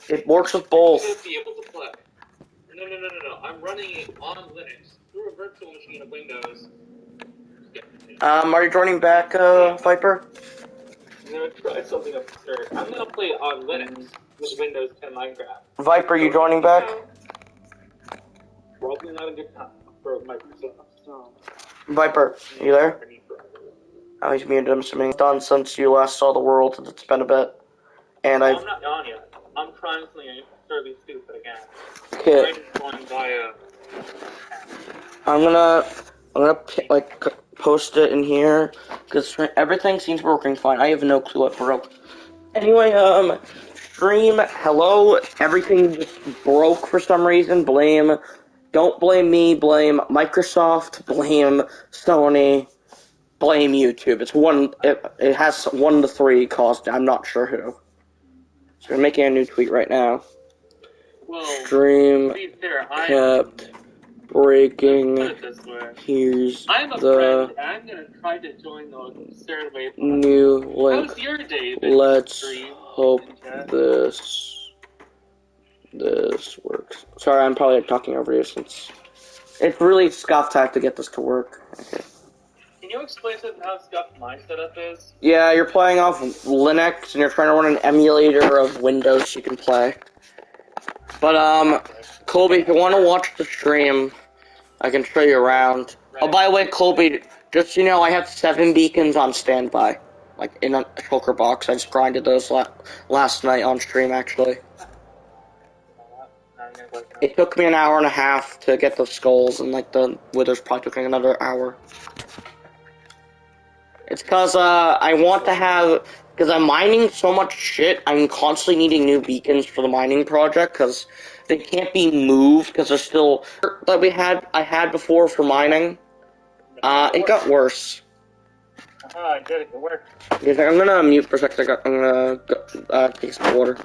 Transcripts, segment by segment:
It works with both. You should be able to play. No. I'm running it on Linux through a virtual machine of Windows. Are you joining back, Viper? I'm gonna try something absurd. I'm gonna play it on Linux with Windows 10 Minecraft. Viper, you joining back? Probably not a good time for Microsoft. So. Viper, you there? Oh, he's muted. I'm assuming it's done since you last saw the world. It's been a bit. And I'm not done yet. I'm trying something absurdly stupid again. Okay. I'm gonna like post it in here because everything seems working fine. I have no clue what broke. Anyway, stream. Hello. Everything just broke for some reason. Don't blame me. Blame Microsoft. Blame Sony. Blame YouTube. It has 1 to 3 caused. I'm not sure who. So we're making a new tweet right now. Well, stream kept breaking. Here's I'm a the friend. I'm gonna try to join the survey. New link. How's your day? Let's hope this works. Sorry, I'm probably talking over you since it's really scuffed. I have to get this to work. Okay. Can you explain to them how scuffed my setup is? Yeah, you're playing off Linux and you're trying to run an emulator of Windows you can play. But Colby, if you want to watch the stream, I can show you around. Right. Oh, by the way, Colby, just so you know, I have 7 beacons on standby, like in a shulker box. I just grinded those last night on stream, actually. It took me an hour and a half to get the skulls, and like the withers probably took me another hour. It's because I want to have, because I'm mining so much shit, I'm constantly needing new beacons for the mining project, because they can't be moved, because they're still, that I had before for mining, it got worse. I did it, it worked. I'm gonna mute for a second, I'm gonna go, take some water.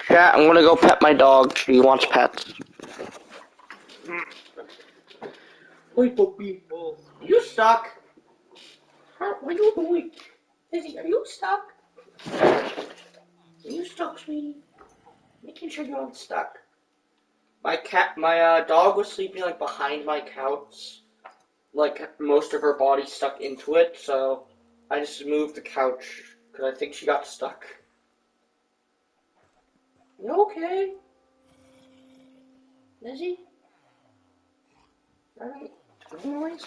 Chat, I'm gonna go pet my dog. She wants pets. Wait, puppy. You stuck? What are you doing? Izzy, are you stuck? Are you stuck, sweetie? Making sure you're not stuck. My dog was sleeping like behind my couch. Like most of her body stuck into it, so I just moved the couch because I think she got stuck. You okay? Lizzie? Anyways?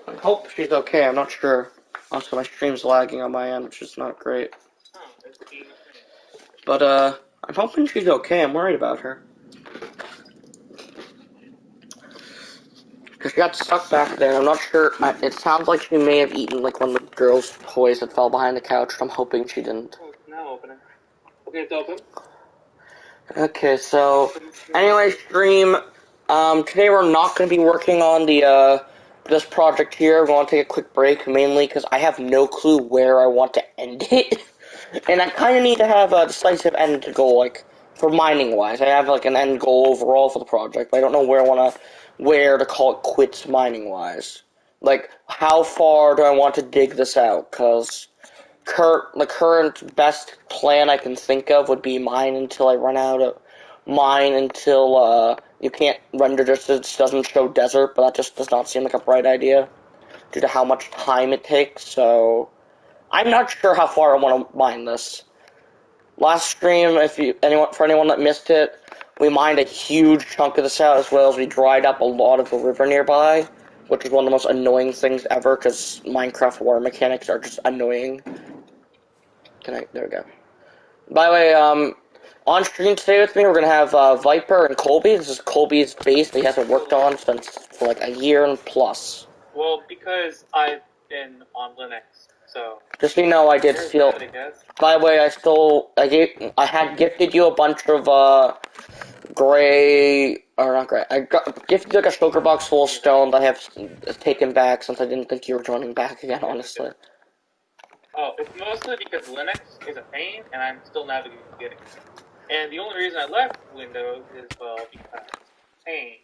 I hope she's okay, I'm not sure. Also, my stream's lagging on my end, which is not great. But, I'm hoping she's okay, I'm worried about her. Because she got stuck back there, I'm not sure, it sounds like she may have eaten, like, one of the girls' toys that fell behind the couch, I'm hoping she didn't. Oh, now open it. Okay, it's open. Okay, so, anyway, stream, today we're not going to be working on the, this project here. We're going to take a quick break, mainly because I have no clue where I want to end it. And I kind of need to have a decisive end goal, like, for mining-wise. I have, like, an end goal overall for the project, but I don't know where to call it quits mining-wise. Like, how far do I want to dig this out? Because the current best plan I can think of would be mine until I run out of mine until you can't render distance, doesn't show desert, but that just does not seem like a bright idea due to how much time it takes. So I'm not sure how far I want to mine this. Last stream, for anyone that missed it, we mined a huge chunk of this out, as well as we dried up a lot of the river nearby. which is one of the most annoying things ever, because Minecraft water mechanics are just annoying. There we go. By the way, on stream today with me, we're gonna have Viper and Colby. This is Colby's base that he hasn't worked on since for like a year and plus. Well, because I've been on Linux, so just so you know, I did steal. That, I guess. By the way, I had gifted you a bunch of gray, or not gray. Gifted you like a shulker box full of stone that I have taken back since I didn't think you were joining back again. Honestly. Oh, it's mostly because Linux is a pain, and I'm still navigating it. And the only reason I left Windows is, well, because pain.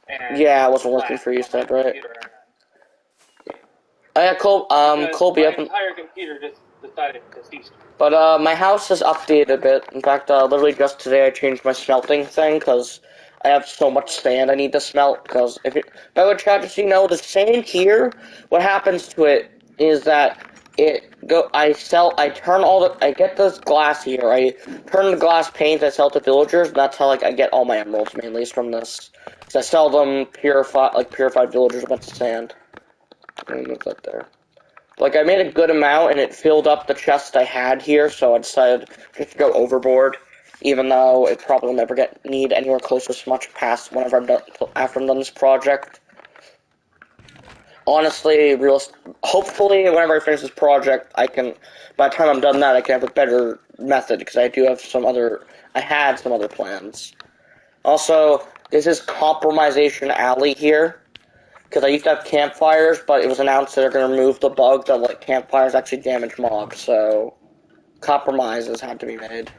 And yeah, it wasn't working for you, said, right? Oh yeah, Colby, my entire computer just decided to cease. But my house has updated a bit. In fact, literally just today I changed my smelting thing because I have so much sand I need to smelt. Because by the way, chat, just so you know, the sand here, what happens to it is that I get this glass here. I turn the glass panes I sell to villagers. And that's how like I get all my emeralds mainly is from this. So I sell them purified villagers a bunch of sand. Let me move that there. Like, I made a good amount, and it filled up the chest I had here, so I decided just to go overboard, even though it probably will never need anywhere close to as much past after I'm done this project. Honestly, hopefully, whenever I finish this project, by the time I'm done that, I can have a better method, because I had some other plans. Also, this is Compromisation Alley here. Because I used to have campfires, but it was announced that they're going to remove the bug that like campfires actually damage mobs, so compromises had to be made.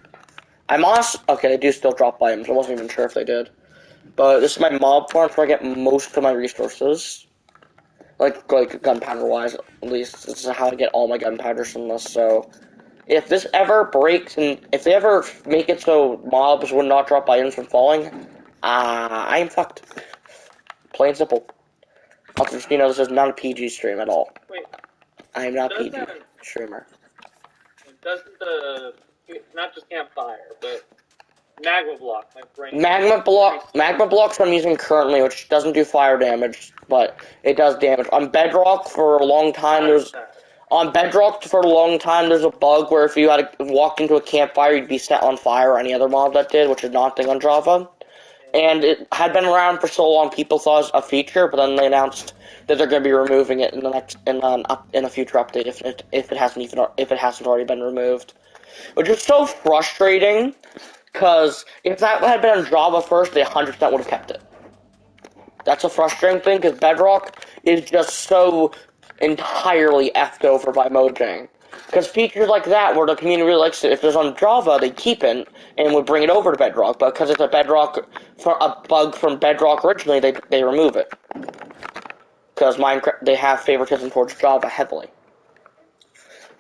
Okay, they do still drop items. I wasn't even sure if they did. But this is my mob farm where I get most of my resources. Like gunpowder-wise, at least. This is how I get all my gunpowder from this, so if this ever breaks, and if they ever make it so mobs would not drop items from falling, I'm fucked. Plain simple. Also, just, this is not a PG stream at all. Wait. I am not a PG streamer. Doesn't not just campfire, but magma block, my brain. Magma blocks I'm using currently, which doesn't do fire damage, but it does damage. On Bedrock, for a long time, there's a bug where if you had walked into a campfire, you'd be set on fire, or any other mob that did, which is not a thing on Java. And it had been around for so long, people thought it was a feature, but then they announced that they're going to be removing it in a future update if it hasn't already been removed, which is so frustrating. Because if that had been on Java first, they 100% would have kept it. That's a frustrating thing because Bedrock is just so entirely effed over by Mojang. Because features like that, where the community really likes it, if it's on Java, they keep it and would bring it over to Bedrock. But because it's a bug from Bedrock originally, they remove it. Because Minecraft, they have favoritism towards Java heavily.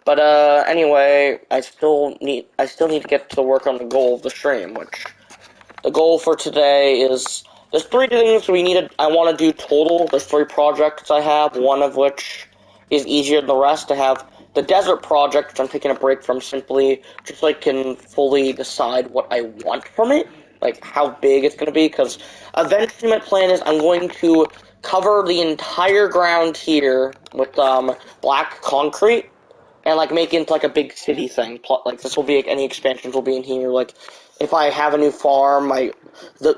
But anyway, I still need to get to work on the goal of the stream, which the goal for today is there's 3 things I want to do total. There's 3 projects I have, one of which is easier than the rest. I have the desert project, which I'm taking a break from simply just so I can fully decide what I want from it, like how big it's going to be, because eventually my plan is I'm going to cover the entire ground here with black concrete and like make it into like a big city thing. Like this will be any expansions will be in here. Like if I have a new farm,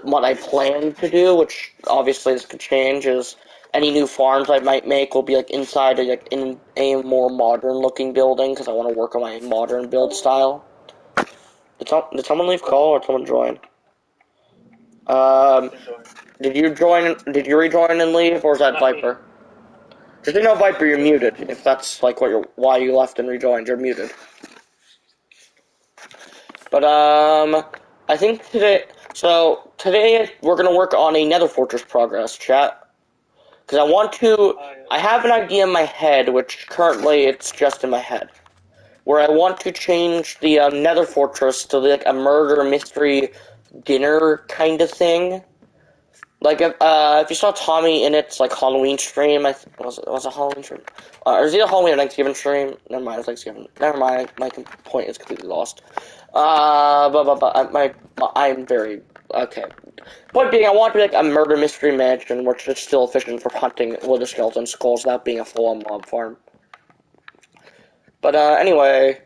what I plan to do, which obviously this could change, is any new farms I might make will be like inside in a more modern looking building because I want to work on my modern build style. Did someone leave call or someone join? Did you rejoin and leave, or is that Viper? Just so you know, Viper, you're muted. If that's like why you left and rejoined, you're muted. But I think today we're gonna work on a Nether Fortress progress, chat. Because I have an idea in my head, which currently it's just in my head, where I want to change the Nether Fortress to like a murder mystery dinner kind of thing. Like if you saw Tommy in its like Halloween stream, was it Halloween stream? Or is it a Halloween or Thanksgiving stream? Never mind, it's Thanksgiving. Never mind, my point is completely lost. I'm very Okay. Point being, I want to be like a murder mystery mansion, which is still efficient for hunting wither skeleton skulls without being a full-on mob farm. But anyway,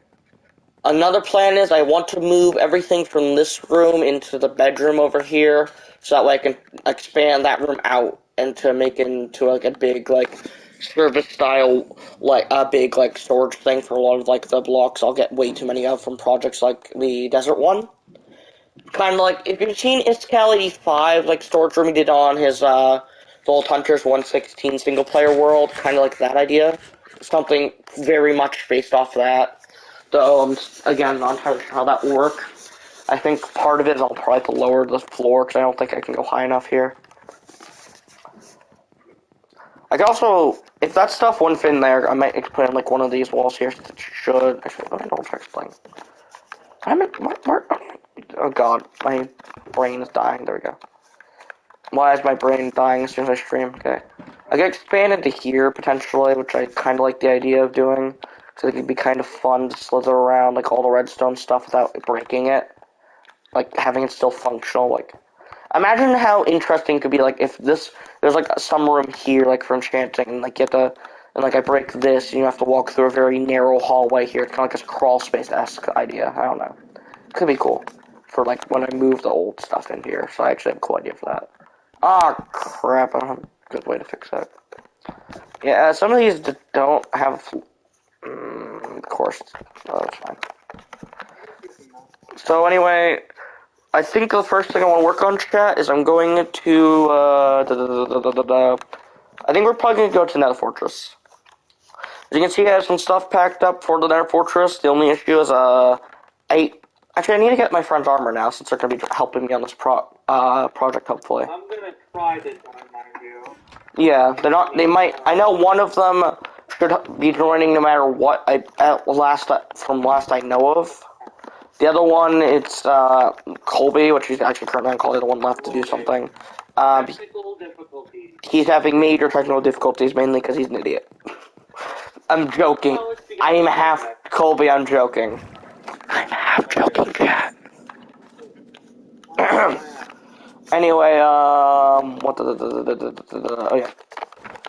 another plan is I want to move everything from this room into the bedroom over here, so that way I can expand that room out and to make it into like a big like service style like a big like storage thing for a lot of like the blocks I'll get way too many of from projects like the desert one. Kind of like if you've seen Iskali 5 like storage room he did on his Vault Hunters 116 single player world, kind of like that idea. Something very much based off that. Though, again, not entirely sure how that will work. I think part of it is I'll probably have to lower the floor because I don't think I can go high enough here. I could also, if that stuff wouldn't fit in there, I might put in like one of these walls here. So it should. Actually, let me double check something. Oh god, my brain is dying. There we go. Why is my brain dying as soon as I stream? Okay. I could expand into here potentially, which I kind of like the idea of doing. So it could be kind of fun to slither around like all the redstone stuff without breaking it. Like having it still functional. Like, imagine how interesting it could be like if there's like some room here like for enchanting, and like you have to, and like I break this, and you have to walk through a very narrow hallway here. It's kind of like a crawl space-esque idea. I don't know. Could be cool for like when I move the old stuff in here. So I actually have a cool idea for that. Ah, crap, I don't have a good way to fix that. Yeah, some of these don't have... of course. Oh, that's fine. So anyway, I think the first thing I want to work on, chat, is I'm going to, I think we're probably going to go to Nether Fortress. As you can see, I have some stuff packed up for the Nether Fortress. The only issue is, Actually, I need to get my friend's armor now, since they're going to be helping me on this project, hopefully. I'm gonna try this one, mind you. Yeah, they're not. They might. I know one of them should be joining no matter what. From last I know of. The other one, it's Colby, which he's actually currently on call. The one left to do something. Technical difficulties. He's having major technical difficulties, mainly because he's an idiot. I'm joking. No, it's because I am of half that. Colby. I'm joking. I'm half joking, Cat. Anyway, oh yeah.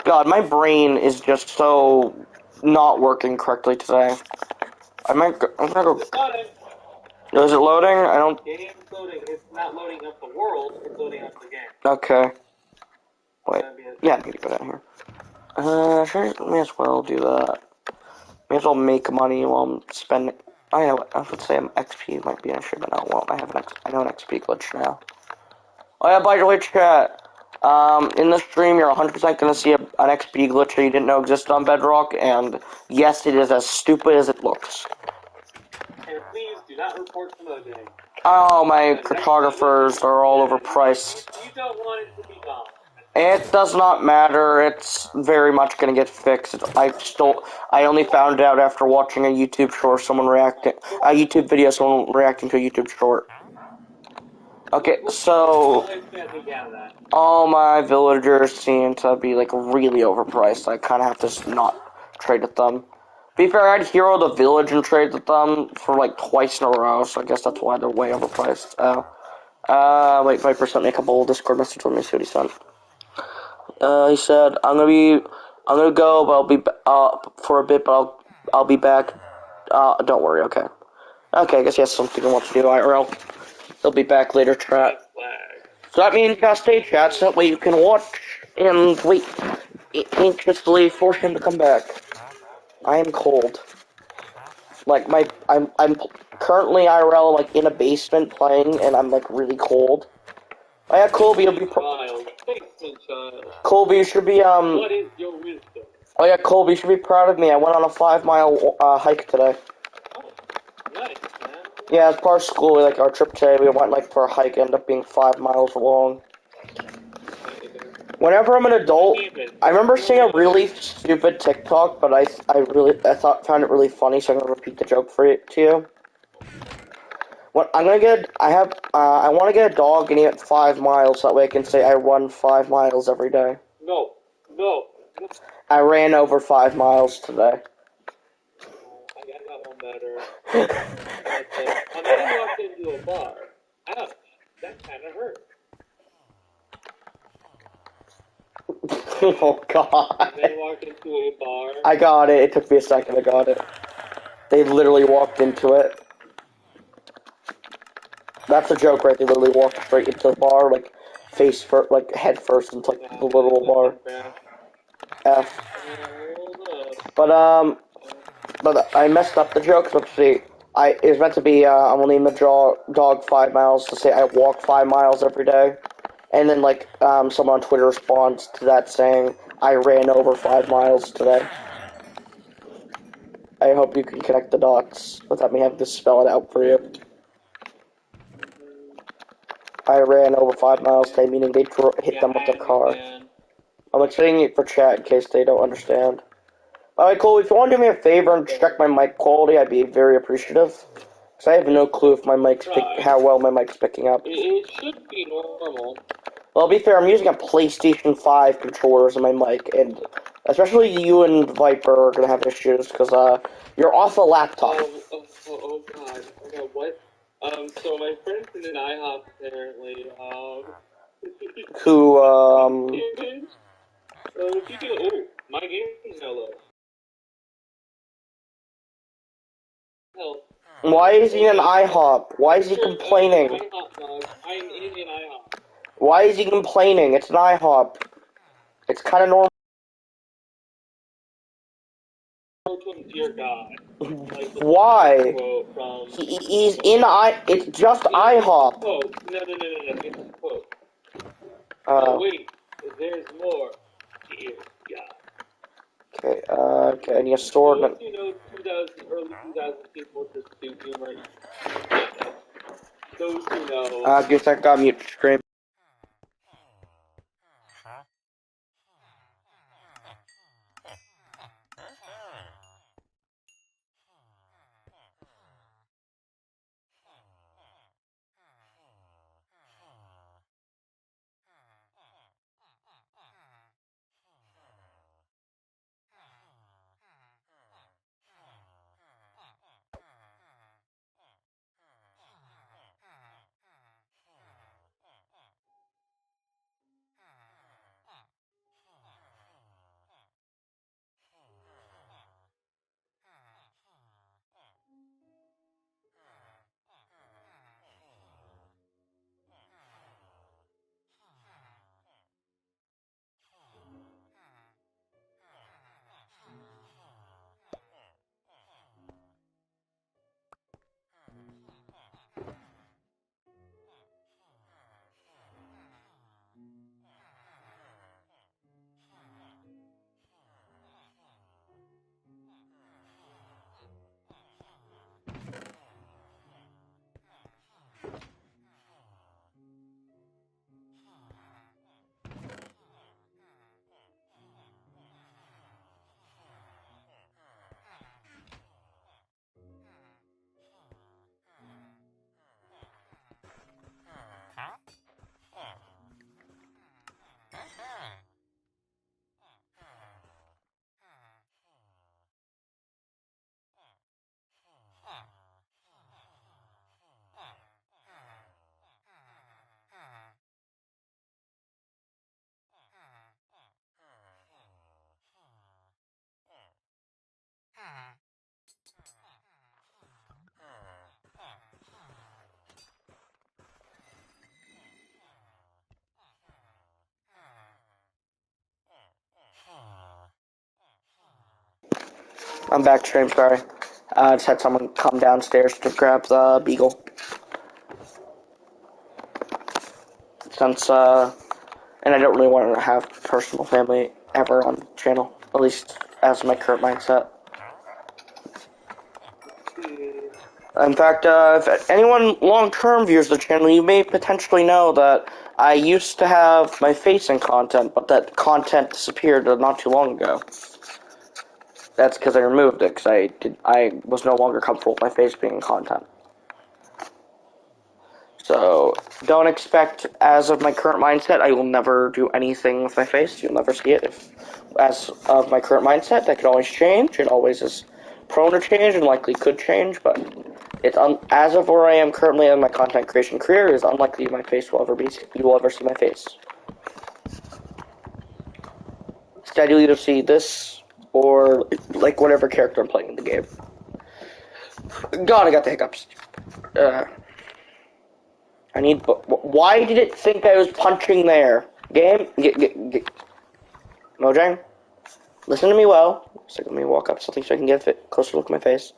God, my brain is just so not working correctly today. I'm gonna go. It's loading. Is it loading? I don't. Game's loading. It's not loading up the world. It's loading up the game. Okay. Wait. Yeah, I need to go down here. Sure. May as well do that. May as well make money while I'm spending. Oh yeah, I would say XP might be an issue, but no, well, I know an XP glitch now. Oh yeah, by the way, chat. In this stream, you're 100% gonna see an XP glitch that you didn't know existed on Bedrock, and yes, it is as stupid as it looks. And please do not report to Mojang. Oh, my cartographers are all overpriced. You don't want it to be gone. It does not matter. It's very much gonna get fixed. I only found out after watching a YouTube short, a YouTube video, someone reacting to a YouTube short. Okay, so all my villagers seem to be like really overpriced. I kind of have to just not trade with them. To be fair, I'd hero the village and trade with them for like twice in a row, so I guess that's why they're way overpriced. Wait, Viper sent me a couple Discord messages. Let me see what he sent. He said, I'm gonna go, but I'll be for a bit, but I'll be back. Don't worry, okay. Okay, I guess he has something he wants to do, IRL. He'll be back later, chat. So that means gotta stay, chat, so that way you can watch and wait anxiously for him to come back. I am cold. Like, I'm currently IRL, like, in a basement playing, and I'm, like, really cold. Oh yeah, Colby, you'll be Colby, you should be, What is your wisdom? Oh yeah, Colby, you should be proud of me. I went on a 5-mile, hike today. Oh, nice, man. Yeah, as part of school, like, our trip today, we went, like, for a hike, ended up being 5 miles long. Whenever I'm an adult, I remember seeing a really stupid TikTok, but I found it really funny, so I'm gonna repeat the joke to you. What I want to get a dog and eat it 5 miles, so that way I can say I run 5 miles every day. No. I ran over 5 miles today. I got one better. A man walked into a bar. Ouch. That kind of hurt. Oh god. They walked into a bar. I got it. It took me a second. I got it. They literally walked into it. That's a joke, right? They literally walked straight into the bar, like face first, like head first into like the literal bar. F. But but I messed up the joke. So let's see. It was meant to be. I'm gonna name the dog 5 miles to say I walk 5 miles every day, and then like someone on Twitter responds to that saying I ran over 5 miles today. I hope you can connect the dots without me having to spell it out for you. I ran over 5 miles today, meaning they hit them with a car. I'm explaining it for chat in case they don't understand. Alright, cool. If you want to do me a favor and check my mic quality, I'd be very appreciative. Because I have no clue if my how well my mic's picking up. It should be normal. Well, to be fair, I'm using a PlayStation 5 controller as my mic, and especially you and Viper are going to have issues, because you're off a laptop. Oh god. Okay, what? So my friend's in an IHOP apparently. Who, my game is now low. Hell. Why is he in IHOP? Why is he complaining? I'm in an IHOP. Why is he complaining? It's an IHOP. It's kind of normal. Dear God. Why? He's in It's just IHOP. No. It's a quote. Wait. There's more. Dear God. Okay, okay, I need a sword. Those who know early 2000 people just do humor. Those who know. Give a second, got mute screen. I'm back, stream, sorry. I just had someone come downstairs to grab the beagle. Since, and I don't really want to have personal family ever on the channel, at least as my current mindset. In fact, if anyone long-term views the channel, you may potentially know that I used to have my face in content, but that content disappeared not too long ago. That's because I removed it, because I was no longer comfortable with my face being in content. So, don't expect, as of my current mindset, I will never do anything with my face. You'll never see it. As of my current mindset, that could always change. It always is prone to change and likely could change, but It's as of where I am currently in my content creation career, it is unlikely my face will ever be. You will ever see my face. Instead, you'll either see this or like whatever character I'm playing in the game. God, I got the hiccups. I need. Why did it think I was punching there? Game, Mojang, listen to me well. So let me walk up something so I can get a closer look at my face.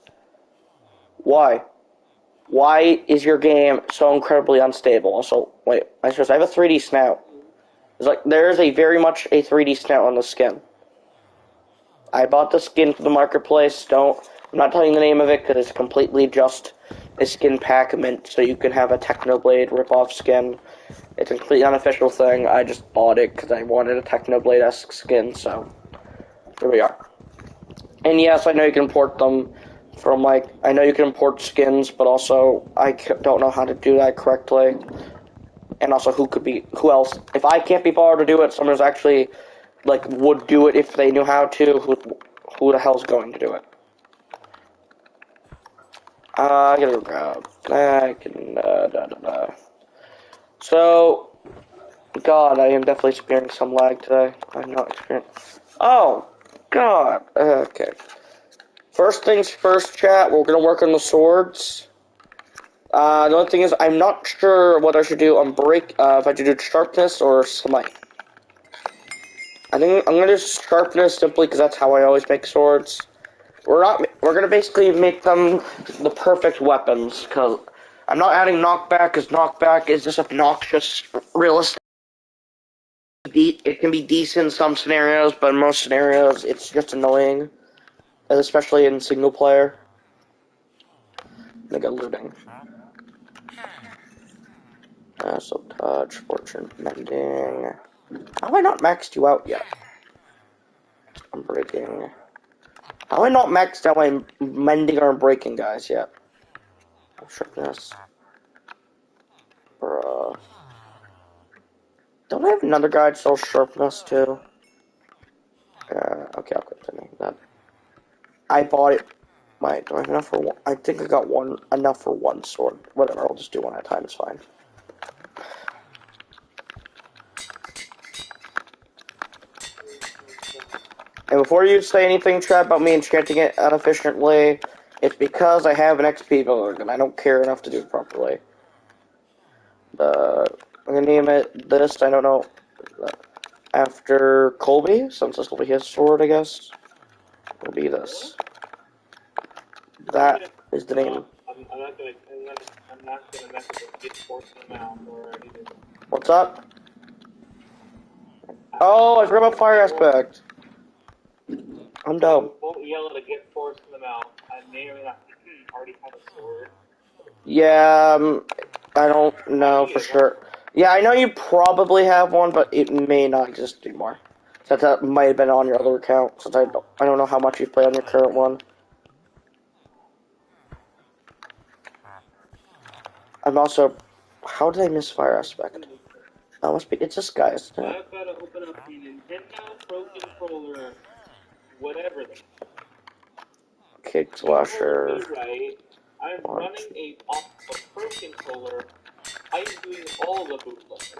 Why? Why is your game so incredibly unstable? Also, wait, I suppose I have a 3D snout. It's like there is a very much a 3D snout on the skin. I bought the skin from the marketplace. I'm not telling the name of it because it's completely just a skin pack meant so you can have a Technoblade rip-off skin. It's a completely unofficial thing. I just bought it because I wanted a Technoblade-esque skin, so here we are. And yes, I know you can import them from, like, I know you can import skins, but also I don't know how to do that correctly. And also who else? If I can't be bothered to do it, someone who's actually, like, would do it if they knew how to, who the hell's going to do it? I gotta grab. I can. So, God, I am definitely experiencing some lag today. I'm not experiencing. Oh, God. Okay. First things first, chat. We're gonna work on the swords. The only thing is, I'm not sure what I should do on break. If I should do sharpness or smite. I think I'm gonna do sharpness simply because that's how I always make swords. We're gonna basically make them the perfect weapons, because I'm not adding knockback, because knockback is just obnoxious, realistic. It can be decent in some scenarios, but in most scenarios, it's just annoying, especially in single player. I got looting. So touch, fortune, mending. How have I not maxed you out yet? I'm breaking. How have I not maxed out my mending or breaking guys yet? Sharpness. Bruh. Don't I have another guy that sells sharpness too? Okay, I'll continue that. I bought it. Wait, do I have enough for one? I think I got enough for one sword. Whatever, I'll just do one at a time, it's fine. And before you say anything, Trap, about me enchanting it inefficiently, it's because I have an XP builder, and I don't care enough to do it properly. I'm gonna name it this, I don't know, after Colby, since this will be his sword, I guess. It'll be this. That is the name. I'm not gonna mess with get force in the mouth or anything. What's up? Oh, I forgot about fire aspect. I'm dumb. Won't yell at a get force in the mouth. I may or may not already have a sword. Yeah, I don't know for sure. Yeah, I know you probably have one, but it may not exist anymore. Since that might have been on your other account, since I don't know how much you've played on your current one. I'm also... How did I miss fire aspect? Oh, must be... It's this guy, isn't it? I've got to open up the Nintendo Pro Controller, whatever. Kick slasher. Right. I'm running off a Pro Controller. I'm doing all the bootlegs.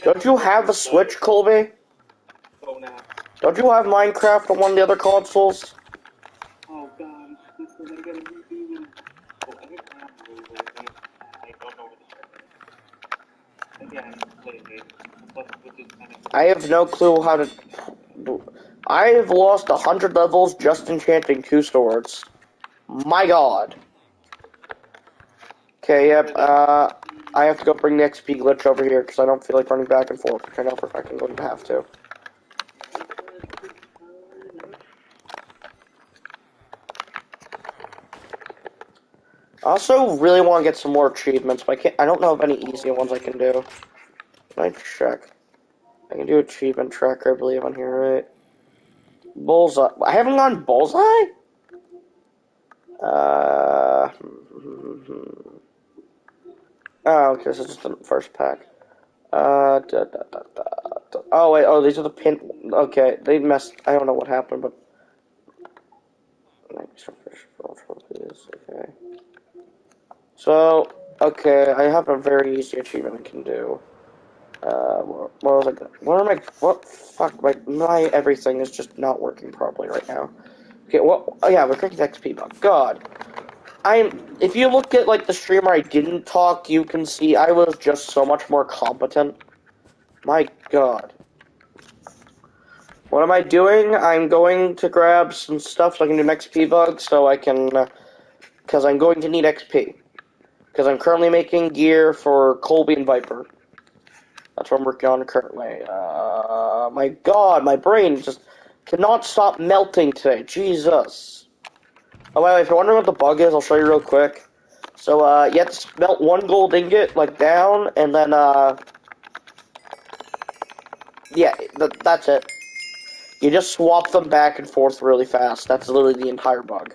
Don't you have a Switch, Colby? Oh, no. Don't you have Minecraft on one of the other consoles? Oh, God. This is I gotta redo this. Oh, I think I have a little bit. I don't know where the shit is. Again, play game. I have no clue how to... I have lost 100 levels just enchanting 2 swords. My god. Okay, yep, I have to go bring the XP glitch over here, because I don't feel like running back and forth, which I know for a fact I'm going to have to. I also really want to get some more achievements, but I don't know of any easier ones I can do. Let me check. I can do achievement tracker, I believe, on here, right? Bullseye. I haven't gone Bullseye? Oh, okay, this is just the first pack. Oh, wait, oh, these are the pin... Okay, they messed... I don't know what happened, but... this. Okay. So, okay, I have a very easy achievement I can do. What was I gonna, what am I, what, fuck, my everything is just not working properly right now. Okay, what, oh yeah, we're clicking XP bug. God. If you look at, like, the stream where I didn't talk, you can see I was just so much more competent. My God. What am I doing? I'm going to grab some stuff so I can do an XP bug, so I can, because I'm going to need XP. Because I'm currently making gear for Colby and Viper. That's what I'm working on currently. My God, my brain just cannot stop melting today. Jesus. Oh, wait, if you're wondering what the bug is, I'll show you real quick. So, you have to melt one gold ingot, like, down, and then, yeah, that's it. You just swap them back and forth really fast. That's literally the entire bug.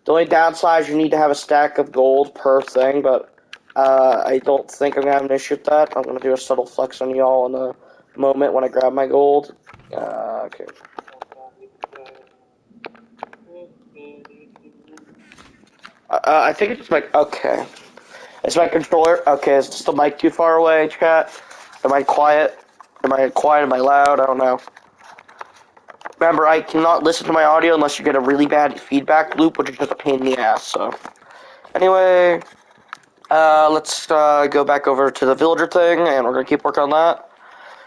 The only downside is you need to have a stack of gold per thing, but I don't think I'm going to have an issue with that. I'm going to do a subtle flex on y'all in a moment when I grab my gold. Okay. I think it's like, okay. Is my controller, okay, is the mic too far away, chat? Am I quiet? Am I quiet? Am I loud? I don't know. Remember, I cannot listen to my audio unless you get a really bad feedback loop, which is just a pain in the ass, so. Anyway, let's go back over to the villager thing, and we're gonna keep working on that.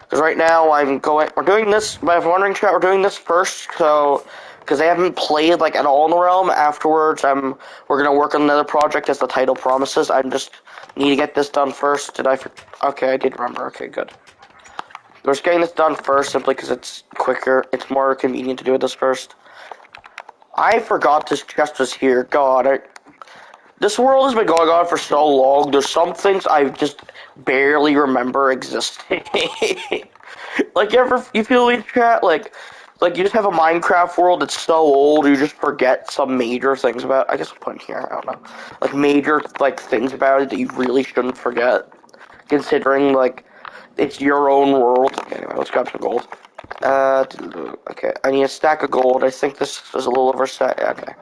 Because right now, we're doing this, if you're wondering, chat, we're doing this first, so, because I haven't played, like, at all in the realm. Afterwards, we're gonna work on another project, as the title promises. I just need to get this done first. Okay, I did remember. Okay, good. We're just getting this done first, simply because it's quicker. It's more convenient to do this first. I forgot this chest was here. God, this world has been going on for so long. There's some things I just barely remember existing. Like, you feel in chat? Like you just have a Minecraft world that's so old, you just forget some major things about it. I guess I'll put in here, I don't know. Like, major, like, things about it that you really shouldn't forget. Considering, like, it's your own world. Okay, anyway, let's grab some gold. Okay, I need a stack of gold. I think this is a little over set. Okay.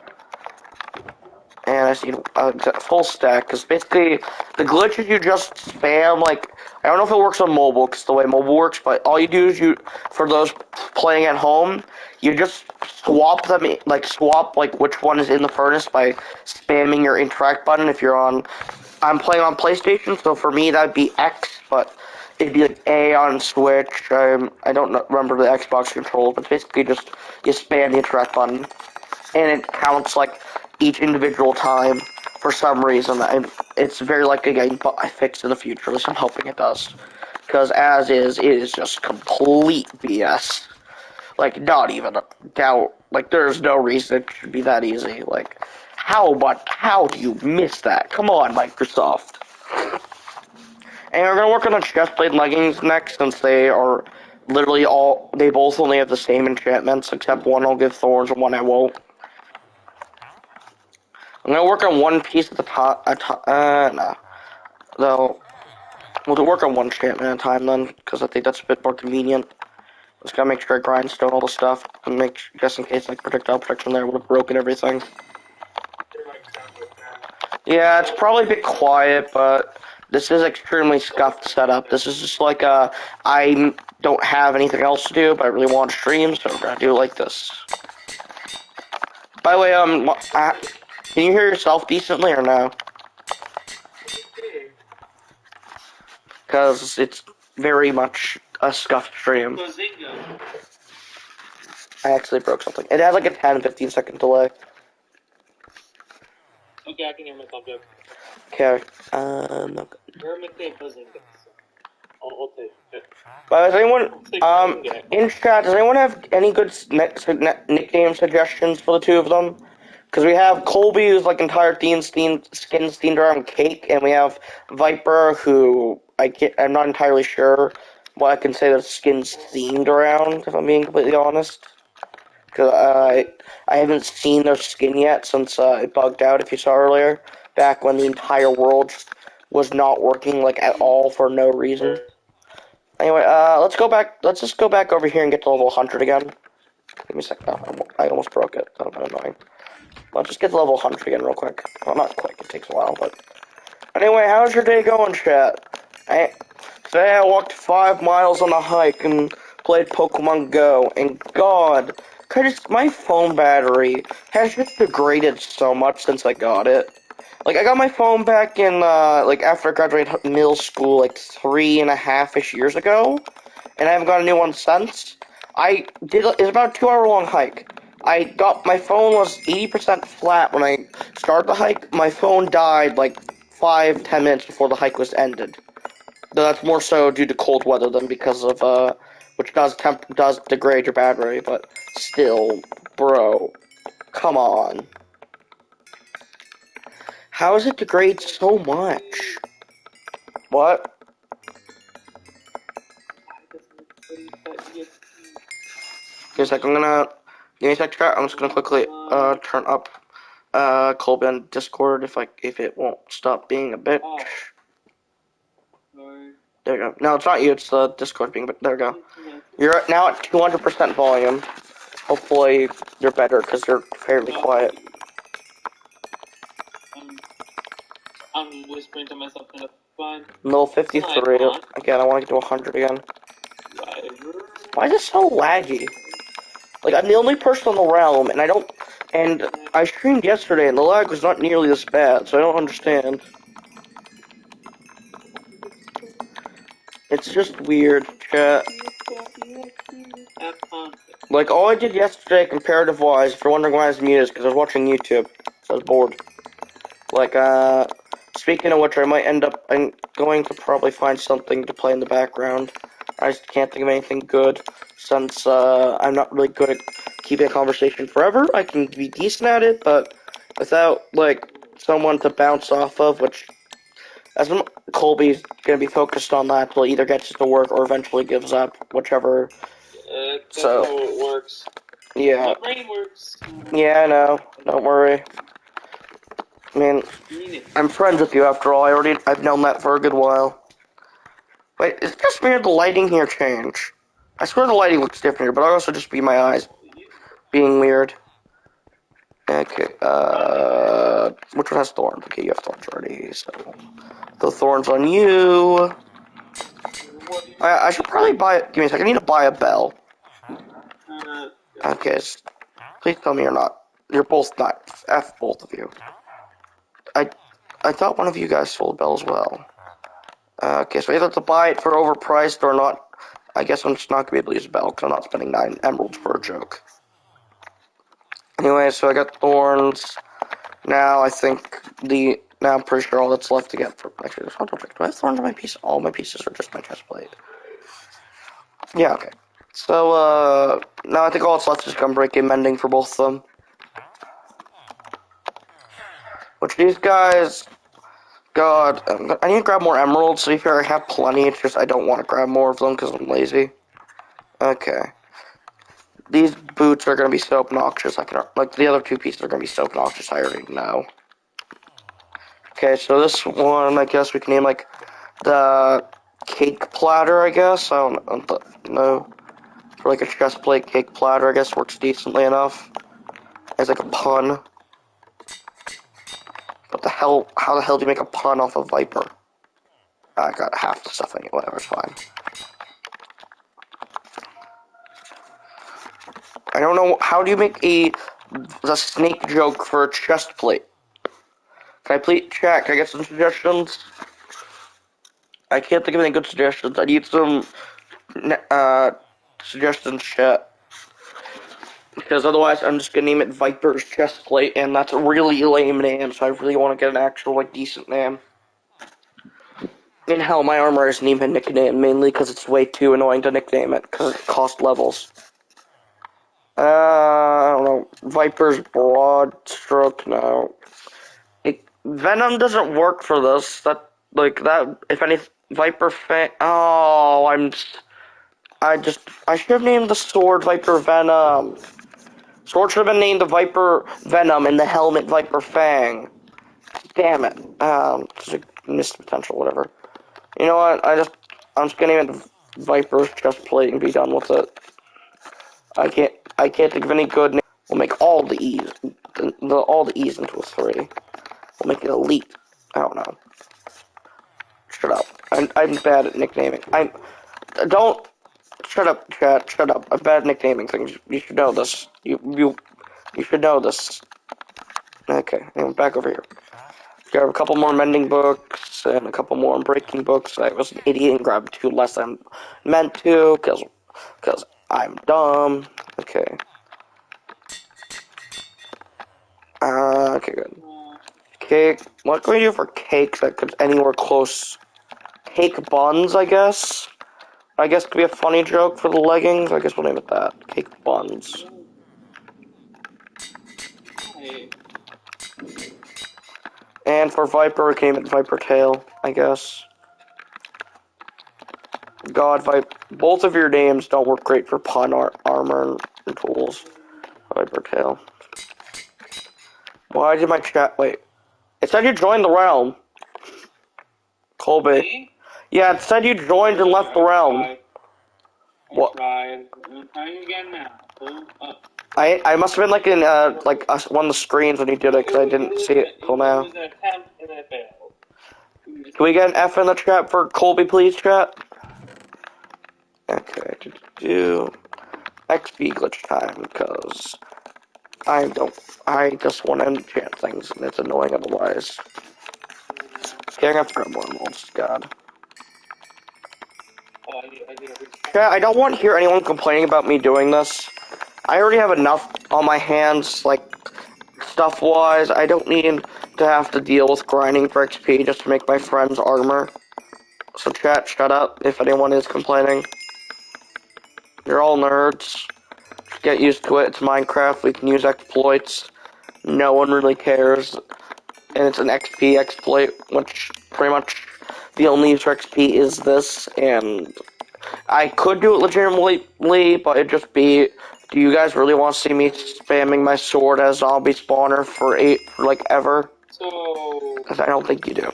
And I just need a full stack, because basically, the glitch is you just spam, like, I don't know if it works on mobile, because the way mobile works, but all you do is for those playing at home, you just swap them, swap, which one is in the furnace by spamming your interact button if you're on, I'm playing on PlayStation, so for me that'd be X, but it'd be like A on Switch. I don't remember the Xbox controls, but basically just you spam the interact button, and it counts like each individual time for some reason. It's very likely getting fixed in the future. At least I'm hoping it does, because as is, it is just complete BS. Like, not even a doubt. Like, there's no reason it should be that easy. Like, how do you miss that? Come on, Microsoft. And we're gonna work on the chestplate leggings next, since they are literally they both only have the same enchantments, except one will give thorns and one I won't. I'm gonna work on one piece at the top, no. Though, we'll work on one enchantment at a time then, because I think that's a bit more convenient. Just gotta make sure I grindstone all the stuff, and just in case, like, projectile protection there would have broken everything. Yeah, it's probably a bit quiet, but this is extremely scuffed setup. This is just like I don't have anything else to do, but I really want to stream, so we're gonna do it like this. By the way, can you hear yourself decently or no? Because it's very much a scuffed stream. I actually broke something. It has like a 10-15 second delay. Okay, I can hear myself good. Okay. No. I'll take it. Does anyone, in chat, does anyone have any good nickname suggestions for the two of them? Because we have Colby, who's like entire skin's themed around cake, and we have Viper, who I'm not entirely sure what I can say that skin's themed around, if I'm being completely honest. Because I haven't seen their skin yet since it bugged out, if you saw earlier, back when the entire world was not working like at all for no reason. Anyway, let's just go back over here and get to level 100 again. Give me a sec. Oh, I almost broke it. That would have been annoying. Let's just get to level 100 again real quick. Well, not quick, it takes a while, but... Anyway, how's your day going, chat? Today I walked 5 miles on a hike and played Pokemon Go, and God, my phone battery has just degraded so much since I got it. Like, I got my phone back in, after I graduated middle school, 3.5-ish years ago, and I haven't got a new one since. It's about a 2-hour long hike. My phone was 80% flat when I started the hike. My phone died, 5-10 minutes before the hike was ended. Though that's more so due to cold weather than because of, which does degrade your battery, but still, bro, come on. How does it degrade so much? What? Give me a sec, give me a sec, chat. I'm just gonna quickly, turn up, Colby on Discord if it won't stop being a bitch. There you go. No, it's not you, it's the Discord being, but there we go. You're now at 200% volume. Hopefully you're better, because you're fairly quiet. I'm whispering to myself in the fun. No, 53. Again, I want to get to 100 again. Why is it so laggy? Like, I'm the only person on the realm, and I streamed yesterday, and the lag was not nearly this bad, so I don't understand. It's just weird, chat. Like, all I did yesterday, comparative-wise, if you're wondering why I was muted, is because I was watching YouTube, so I was bored. Like, speaking of which, I'm going to probably find something to play in the background. I just can't think of anything good, since, I'm not really good at keeping a conversation forever. I can be decent at it, but without, someone to bounce off of, which, as Colby's gonna be focused on that, till he either gets to work or eventually gives up, whichever. That's how it works. Yeah. My brain works. Yeah, I know. Don't worry. I mean, I'm friends with you after all. I've known that for a good while. Wait, is it just me or the lighting here change? I swear the lighting looks different here, but I'll also just be my eyes being weird. Okay, which one has thorns? Okay, you have thorns already, so the thorns on you. I should probably give me a second, I need to buy a bell. Okay, please tell me you're not. You're both not. F both of you. I thought one of you guys sold a bell as well. Okay, so either have to buy it for overpriced or not. I guess I'm just not going to be able to use a bell because I'm not spending 9 emeralds for a joke. Anyway, so I got thorns. Now now I'm pretty sure all that's left to get for... Actually, do I have thorns on my piece? All my pieces or just my chest plate? Yeah, okay. So, now I think all that's left is gunbreaking mending for both of them. Which these guys... God, I need to grab more emeralds. So if I have plenty, it's just I don't want to grab more of them because I'm lazy. Okay. These boots are going to be so obnoxious. The other 2 pieces are going to be so obnoxious, I already know. Okay, so this one, I guess we can name, the cake platter, I guess. I don't know. For, a chest plate cake platter, I guess, works decently enough. As, a pun. But how the hell do you make a pun off a viper? I got half the stuff anyway, whatever, it's fine. I don't know, how do you make the snake joke for a chest plate? Can I please check? Can I get some suggestions? I can't think of any good suggestions. I need some suggestions, chat. Because otherwise, I'm just gonna name it Viper's Chest Plate, and that's a really lame name, so I really want to get an actual, decent name. And hell, my armor isn't even nicknamed, mainly because it's way too annoying to nickname it, because it costs levels. I don't know. Viper's Broad Stroke, no. Venom doesn't work for this. If any, Viper Fang. Oh, I should have named the sword Viper Venom. Sword should have been named the Viper Venom and the helmet Viper Fang. Damn it. It's a missed potential, whatever. You know what? I'm just gonna name it Viper's Chest Plate and be done with it. I can't think of any good name. We'll make all the E's, all the E's into a 3. We'll make it elite. I don't know. Shut up. I'm bad at nicknaming. Don't. Shut up, chat. Shut up. I'm bad at nicknaming things. You should know this. You should know this. Okay, anyway, back over here. Grab a couple more mending books and a couple more breaking books. I was an idiot and grabbed 2 less than I meant to, because I'm dumb. Okay. Okay, good. Cake. What can we do for cakes that could anywhere close? Cake buns, I guess. I guess could be a funny joke for the leggings. I guess we'll name it that. Cake buns. And for Viper, we can name it Viper Tail, I guess. God, both of your names don't work great for pun armor and tools. Viper Tail. Why did my chat... Wait. It said you joined the realm. Colby. Me? Yeah, it said you joined and left the realm. What? I'm trying again now. I must have been like in one of the screens when you did it because I didn't see it till now. It was an attempt and it failed. Can we get an F in the chat for Colby, please, chat? Okay, do XP glitch time because I just want to enchant things and it's annoying otherwise. Okay, I have to grab more emeralds, God. Yeah, I don't want to hear anyone complaining about me doing this. I already have enough on my hands, like, stuff-wise. I don't need to have to deal with grinding for XP just to make my friends armor. So chat, shut up if anyone is complaining. You're all nerds. Just get used to it. It's Minecraft. We can use exploits. No one really cares. And it's an XP exploit, which pretty much the only use for XP is this, and I could do it legitimately, but it'd just be, do you guys really want to see me spamming my sword as zombie spawner for like, ever? So... Because I don't think you do.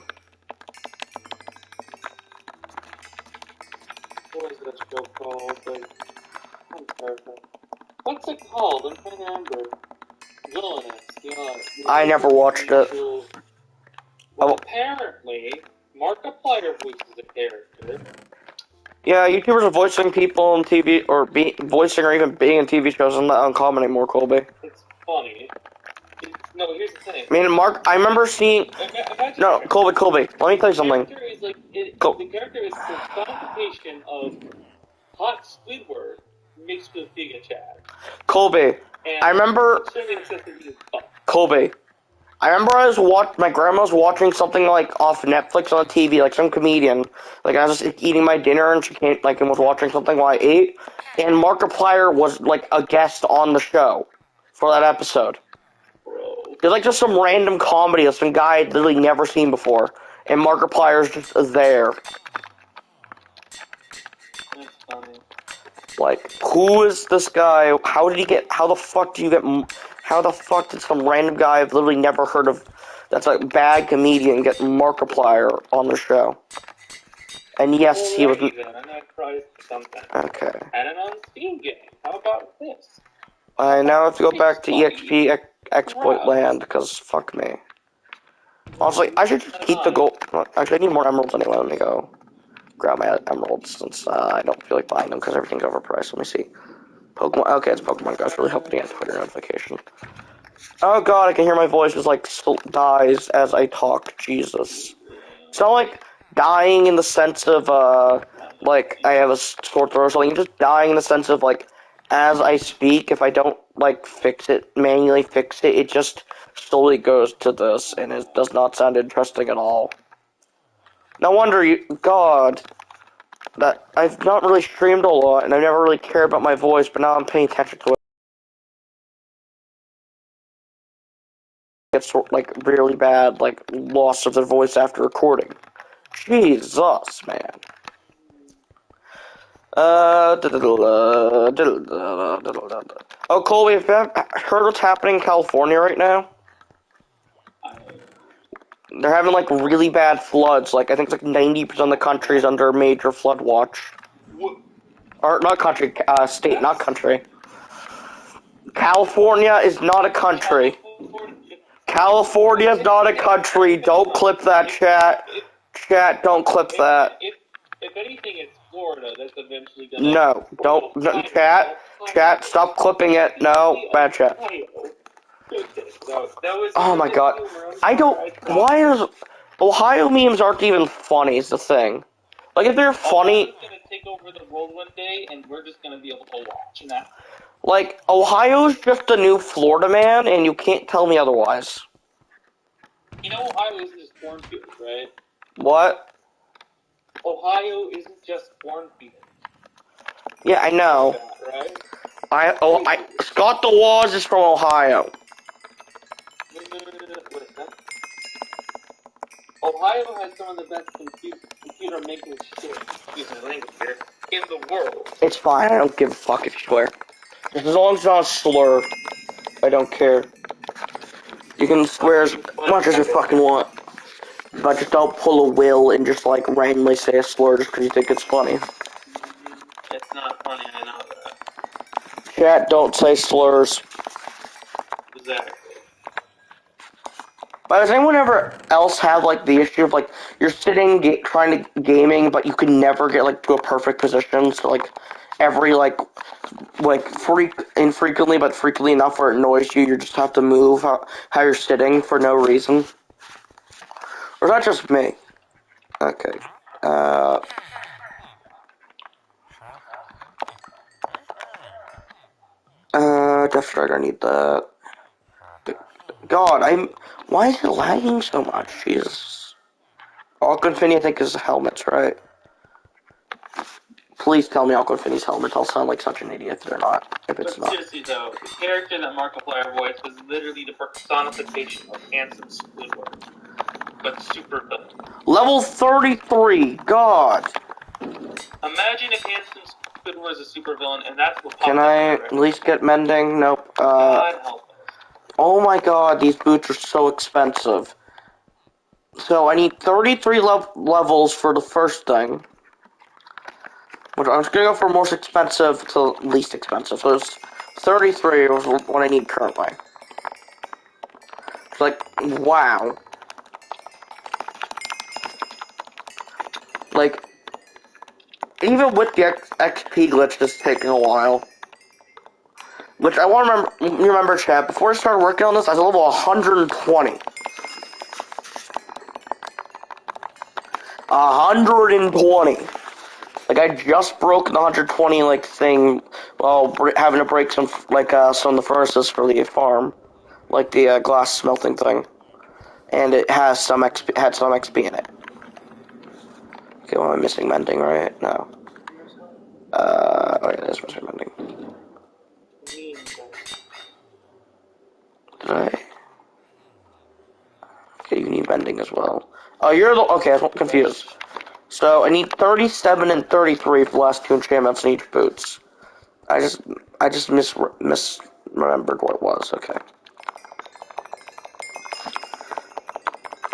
What is this show called? What's it called? I'm trying to remember. Villainous. Yeah. I never watched it. Well, apparently, Markiplier voices a character. Yeah, YouTubers are voicing people on TV, or voicing or even being in TV shows is not uncommon anymore, Colby. It's funny. No, here's the thing. I mean, I remember seeing... No, Colby, let me tell you something. The character is the personification of hot Squidward mixed with Giga Chad. Colby, I remember... Colby, I remember my grandma was watching something like off Netflix on the TV, like some comedian. Like I was just eating my dinner and she came and was watching something while I ate, and Markiplier was like a guest on the show for that episode. It's like just some random comedy of some guy I'd literally never seen before, and Markiplier's just there. That's funny. Like, who is this guy? How the fuck did some random guy I've literally never heard of that's a bad comedian get Markiplier on the show? And yes, he was... I'm gonna try something. Okay. And an on Steam game. How about this? I now have to go back to EXP exploit land, because fuck me. Honestly, I should just keep the gold... Actually, I need more emeralds anyway. Let me go grab my emeralds, since I don't feel like buying them, because everything's overpriced. Let me see. Pokemon... Okay, it's Pokemon Go. It's really helping me get Twitter notification. Oh god, I can hear my voice just, like, dies as I talk. Jesus. It's not like dying in the sense of, like, I have a sore throat or something. Just dying in the sense of, like, as I speak, if I don't, like, manually fix it, it just slowly goes to this, and it does not sound interesting at all. No wonder God, that I've not really streamed a lot, and I never really cared about my voice, but now I'm paying attention to it. It's, like, really bad, like, loss of the voice after recording. Jesus, man. Oh, Colby, have you heard what's happening in California right now? They're having, like, really bad floods. Like, I think it's like 90% of the country is under major flood watch. Or, not country, state, not country. California is not a country. California is not a country. Don't clip that, chat. Chat, don't clip that. If anything, it's Florida that's eventually gonna. No, don't. No, chat, stop clipping it. No, bad chat. Oh my god. I don't. Why is. Ohio memes aren't even funny, is the thing. Like, if they're funny. Ohio's gonna take over the world one day, and we're just gonna be able to watch now. Like, Ohio's just a new Florida man, and you can't tell me otherwise. You know, Ohio isn't just cornfields, right? What? Ohio isn't just cornfields. Yeah, I know. Right? Scott the Laws is from Ohio. Ohio has some of the best computer making shit, excuse my language here, in the world. It's fine, I don't give a fuck if you swear. Just as long as it's not a slur, I don't care. You can swear as much as you fucking want. But just don't pull a will and just like randomly say a slur just because you think it's funny. It's not funny, I know that. Chat, don't say slurs. Exactly. But does anyone ever else have like the issue of like you're sitting trying to gaming, but you can never get like to a perfect position? So like every like infrequently, but frequently enough where it annoys you, you just have to move how you're sitting for no reason. Or is that just me? Okay. Death Strider, I need that. God, why is it lagging so much? Jesus. Alco Finny, I think, is helmets, right? Please tell me Alco Finny's helmets. I'll sound like such an idiot if they're not. If it's not. Seriously though, the character that Markiplier voiced was literally the personification of handsome Squidward, but super villain. Level 33. God. Imagine if handsome Squidward was a super villain, and that's what. Can I at least get mending? Nope. God help us. Oh my god, these boots are so expensive. So I need 33 levels for the first thing. Which I'm just gonna go from most expensive to least expensive. So it's 33 is what I need currently. It's like, wow. Like, even with the XP glitch just taking a while. Which I want to remember, chat, before I started working on this, I was level 120. 120. Like, I just broke the 120, like, thing while having to break some, like, some of the furnaces for the farm. Like the glass smelting thing. And it has some XP, had some XP in it. Okay, well, I'm missing mending, right? No. Oh yeah, it is missing mending. Did I? Okay, you need mending as well. Oh, you're the... Okay, I was confused. So, I need 37 and 33 for the last two enchantments in each boots. I just misremembered what it was. Okay.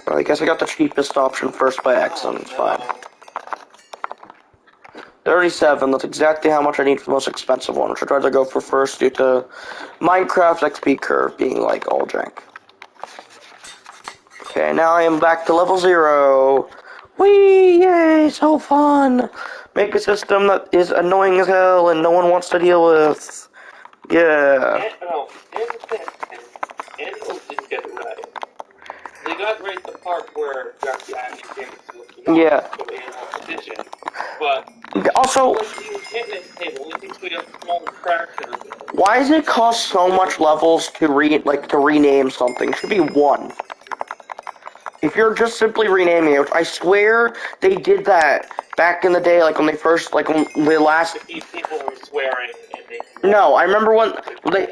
Well, I guess I got the cheapest option first by accident. It's fine. 37, that's exactly how much I need for the most expensive one, which I'd rather go for first due to Minecraft XP curve being like all jank. Okay, now I am back to level 0. Whee! Yay! So fun! Make a system that is annoying as hell and no one wants to deal with. Yeah. Here's the thing. Animals didn't get it right. They got right the part where you actually add enchantments to what you want. Yeah. So animal condition. But also, like the enchantment table only takes away a small fraction of it. Why does it cost so much levels to rename something? It should be 1. If you're just simply renaming it, which I swear they did that back in the day, like when they first, like when the last... People were swearing and they... No, I remember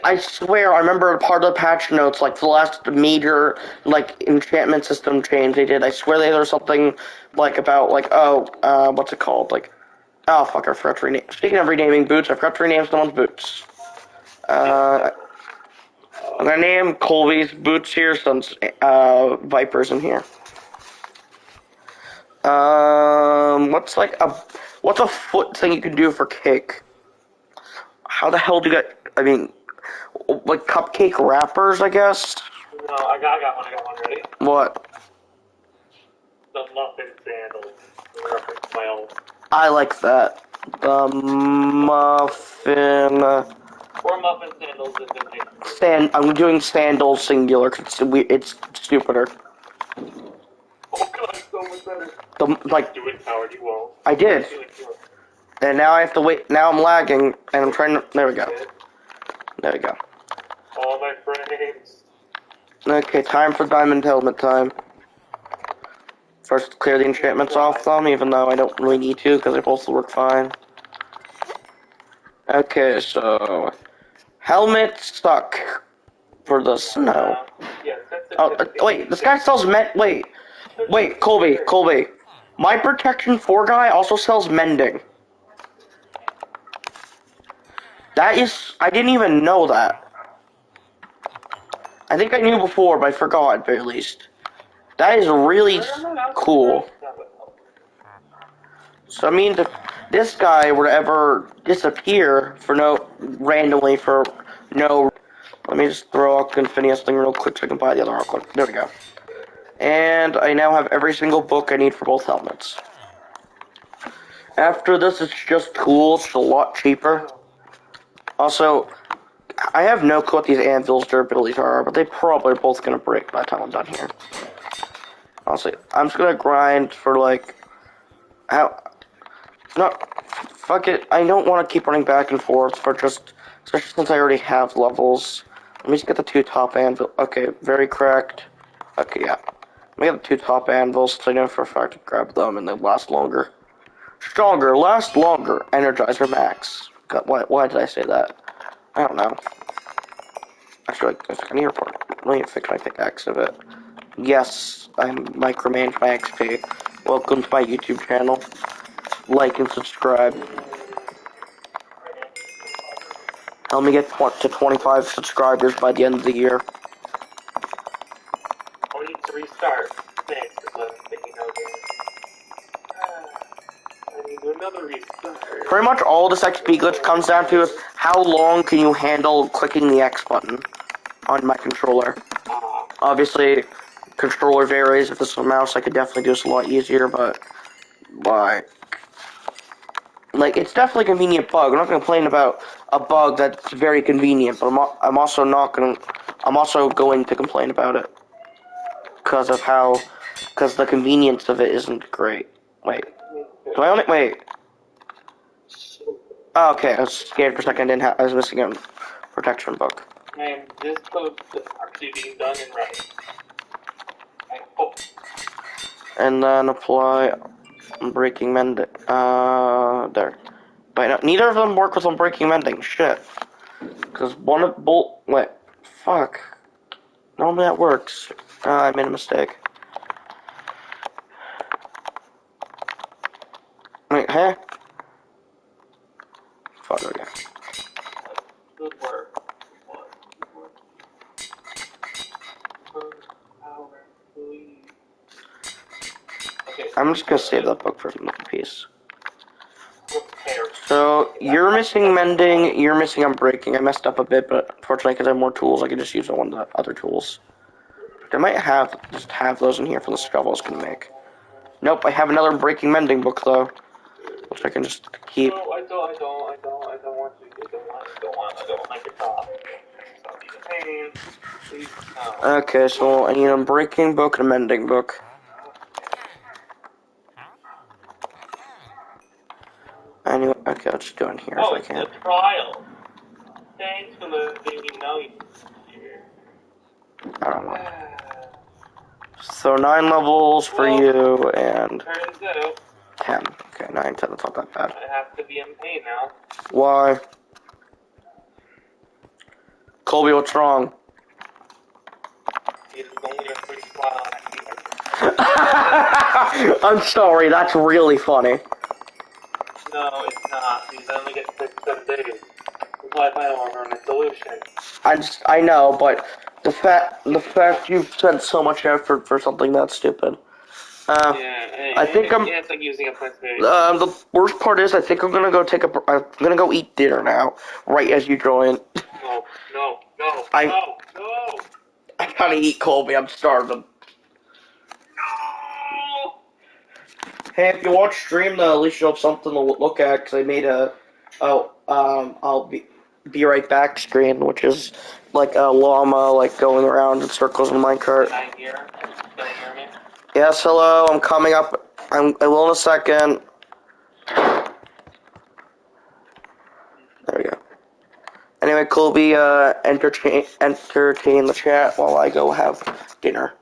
I swear, I remember part of the patch notes, like the last major, like, enchantment system change they did. I swear there was something, like, about, like, what's it called? Like, oh, fuck, I forgot to rename... Speaking of renaming boots, I forgot to rename someone's boots. I'm gonna name Colby's boots here since Viper's in here. What's a foot thing you can do for cake? How the hell do you get? I mean, Like cupcake wrappers, I guess? No, I got one, ready? What? The muffin sandals. Reference my old. I like that. The muffin... Or muffin sandals if it makes it. I'm doing sandals singular because it's stupider. Oh god, so much better. Like, Do it, Howard, you won't. I did. And now I have to wait. Now I'm lagging, and I'm trying to... There we go. There we go. All my friends. Okay, time for diamond helmet time. First, clear the enchantments off them, even though I don't really need to, because they both work fine. Okay, so... Helmet stuck for the snow. Oh, wait, this guy sells Wait, Colby. My Protection 4 guy also sells mending. That is... I didn't even know that. I think I knew before, but I forgot, at very least. That is really cool. So, I mean, if this guy were to ever disappear randomly for no... Let me just throw a Confinius thing real quick so I can buy the other rock. There we go. And I now have every single book I need for both helmets. After this, it's just tools. It's a lot cheaper. Also, I have no clue what these anvils' durabilities are, but they probably are both going to break by the time I'm done here. Honestly, I'm just going to grind for, like... Fuck it. I don't want to keep running back and forth for just... Especially since I already have levels. Let me just get the 2 top anvils. Okay, very correct. Okay, yeah. Let me get the 2 top anvils so I know for a fact to grab them and they last longer. Stronger, last longer, Energizer Max. God, why did I say that? I don't know. Actually, I need to report. Let me fix my pickaxe of it. Yes, I micromanage my XP. Welcome to my YouTube channel. Like and subscribe. Help me get to 25 subscribers by the end of the year. I need to restart. Thanks for letting me know I need another restart. Pretty much all this XP glitch comes down to is how long can you handle clicking the X button on my controller. Obviously, controller varies. If this was a mouse, I could definitely do this a lot easier, but like it's definitely a convenient bug. I'm not gonna complain about a bug that's very convenient, but I'm also going to complain about it because the convenience of it isn't great. Wait, wait? Oh, okay, I was scared for a second. I was missing a protection book. Man, this code is actually being done in right. I hope. And then apply Unbreaking Mending. There. But neither of them work with Unbreaking Mending. Shit. Because one of wait. Fuck. Normally that works. I made a mistake. Wait, huh? Fuck, okay. Good work. I'm just gonna save that book for another piece. So, you're missing mending, you're missing unbreaking. I messed up a bit, but fortunately, because I have more tools, I can just use one of the other tools. I might just have those in here for the stuff I was gonna make. Nope, I have another breaking mending book, though. Which I can just keep. No, I don't want to. I don't like it off. Okay, so I need a breaking book and a mending book. Anyway, okay, let's do it here if I can. Oh, the trial. Thanks for letting me know you're here. I don't know. So 9 levels for you and 10. Okay, 9, 10, that's not that bad. I have to be in pain now. Why? Colby, what's wrong? It's only a pretty smile on I'm sorry, that's really funny. No, it's not. These only get 6-7 days. Apply my on a solution. I know, but the fact you've spent so much effort for something that stupid. I think it's like using a Prince-Berry. The worst part is I think I'm gonna go eat dinner now, right as you join. Oh, No. I gotta eat Colby. I'm starving. No. Hey, if you watch stream, though, at least you'll have something to look at. Cause I made a, I'll be right back screen, which is like a llama like going around in circles in a minecart. Can I hear? Can you hear me? Yes, hello. I'm coming up. I will in a second. There we go. Anyway, Colby, entertain the chat while I go have dinner.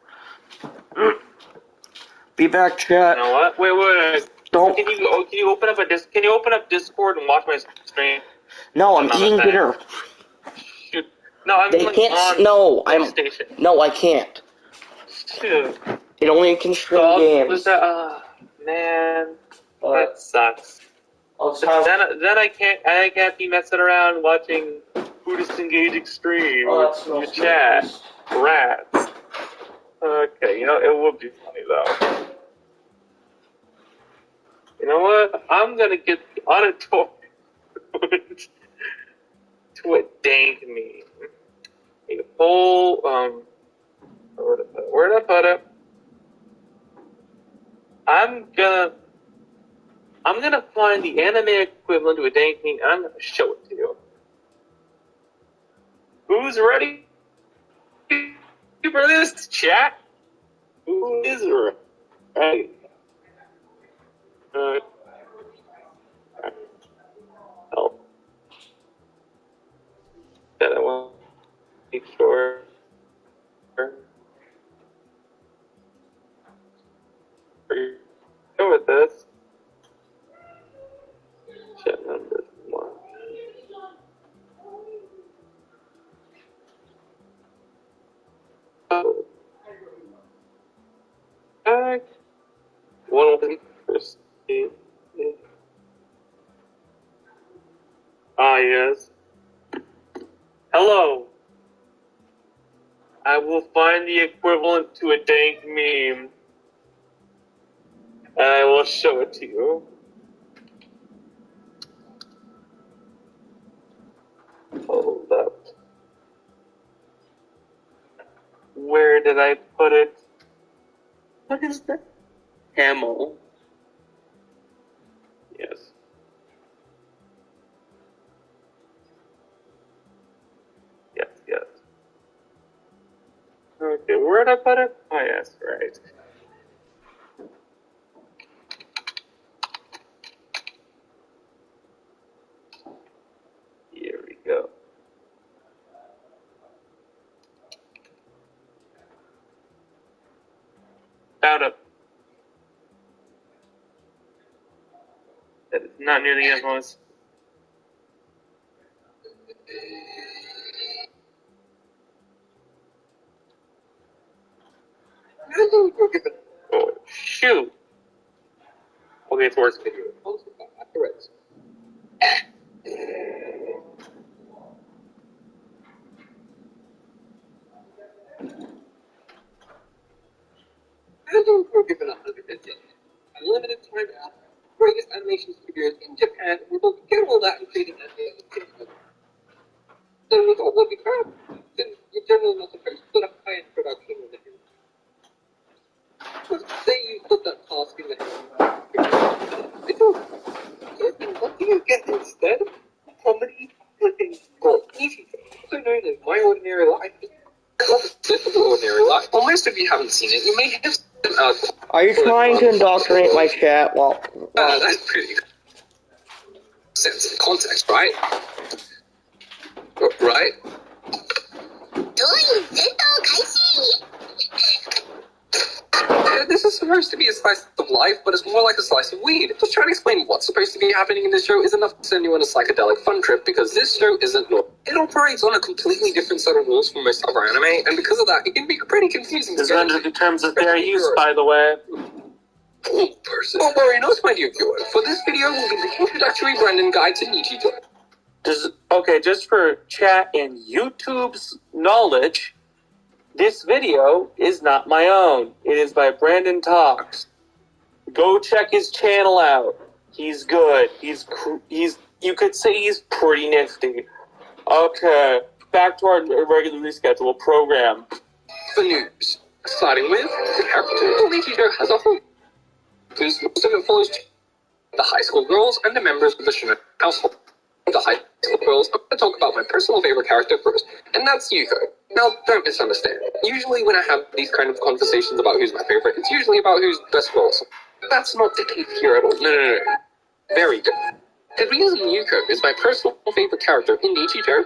Be back, chat. You know what? Wait. Don't. Can you open up Can you open up Discord and watch my stream? No, I'm eating dinner. Shoot. No, I'm They like can't. on No, PlayStation. No, I can't. Shoot. It only can stream games. Man, But that sucks. Then I can't be messing around watching Buddhist Engage Extreme with your chat. Rats. Okay, it would be funny though. You know what? I'm gonna get the auditorium to a dank meme. A whole where did I put it? I'm gonna find the anime equivalent to a dank meme and I'm gonna show it to you. Who's ready for this, chat? Who is ready? Help. That I want to make sure. Go with this. Chat number 1. Oh. Back. 1 Ah, yes. Hello. I will find the equivalent to a dank meme. And I will show it to you. Hold up. Where did I put it? What is that? Camel. Yes. Yes. Okay, where did I put it? Oh, yes, right. Here we go. Found it. That is not nearly as was. Oh, shoot. Okay, it's worse video. Given 150. Unlimited time out. Greatest animation studios in Japan. We're going to get all that and create an animation. So we thought, would be crap. Then you're generally not supposed to put a high-end production in it. Say you put that task in there. What do you get instead? Comedy flipping gold. Easy. So known as My Ordinary Life. Ordinary Life. Well, most of you haven't seen it. You may have. Are you trying to indoctrinate my chat? Well, that's pretty sense of context, right? Right? This is supposed to be a slice of life, but it's more like a slice of weed. Just trying to explain what's supposed to be happening in this show is enough to send you on a psychedelic fun trip, because this show isn't normal. It operates on a completely different set of rules from most other anime, and because of that, it can be pretty confusing. This runs in terms of fair use, by the way. Person. Don't worry, no, my dear viewer. For this video, will be the introductory Brendan guide to Nichijou. Okay, just for chat and YouTube's knowledge, this video is not my own. It is by Brandon Talks. Go check his channel out. He's good. He's you could say he's pretty nifty. Okay, back to our regularly scheduled program. The news, starting with the character. The lead teacher has a whole news. Most of it follows the high school girls and the members of the Shino household. The high school girls, I'm going to talk about my personal favorite character first, and that's Yuko. Now, don't misunderstand. Usually when I have these kind of conversations about who's my favorite, it's usually about who's best girls. That's not the case here at all. No. Very good. The reason Yuko is my personal favorite character in Nichijou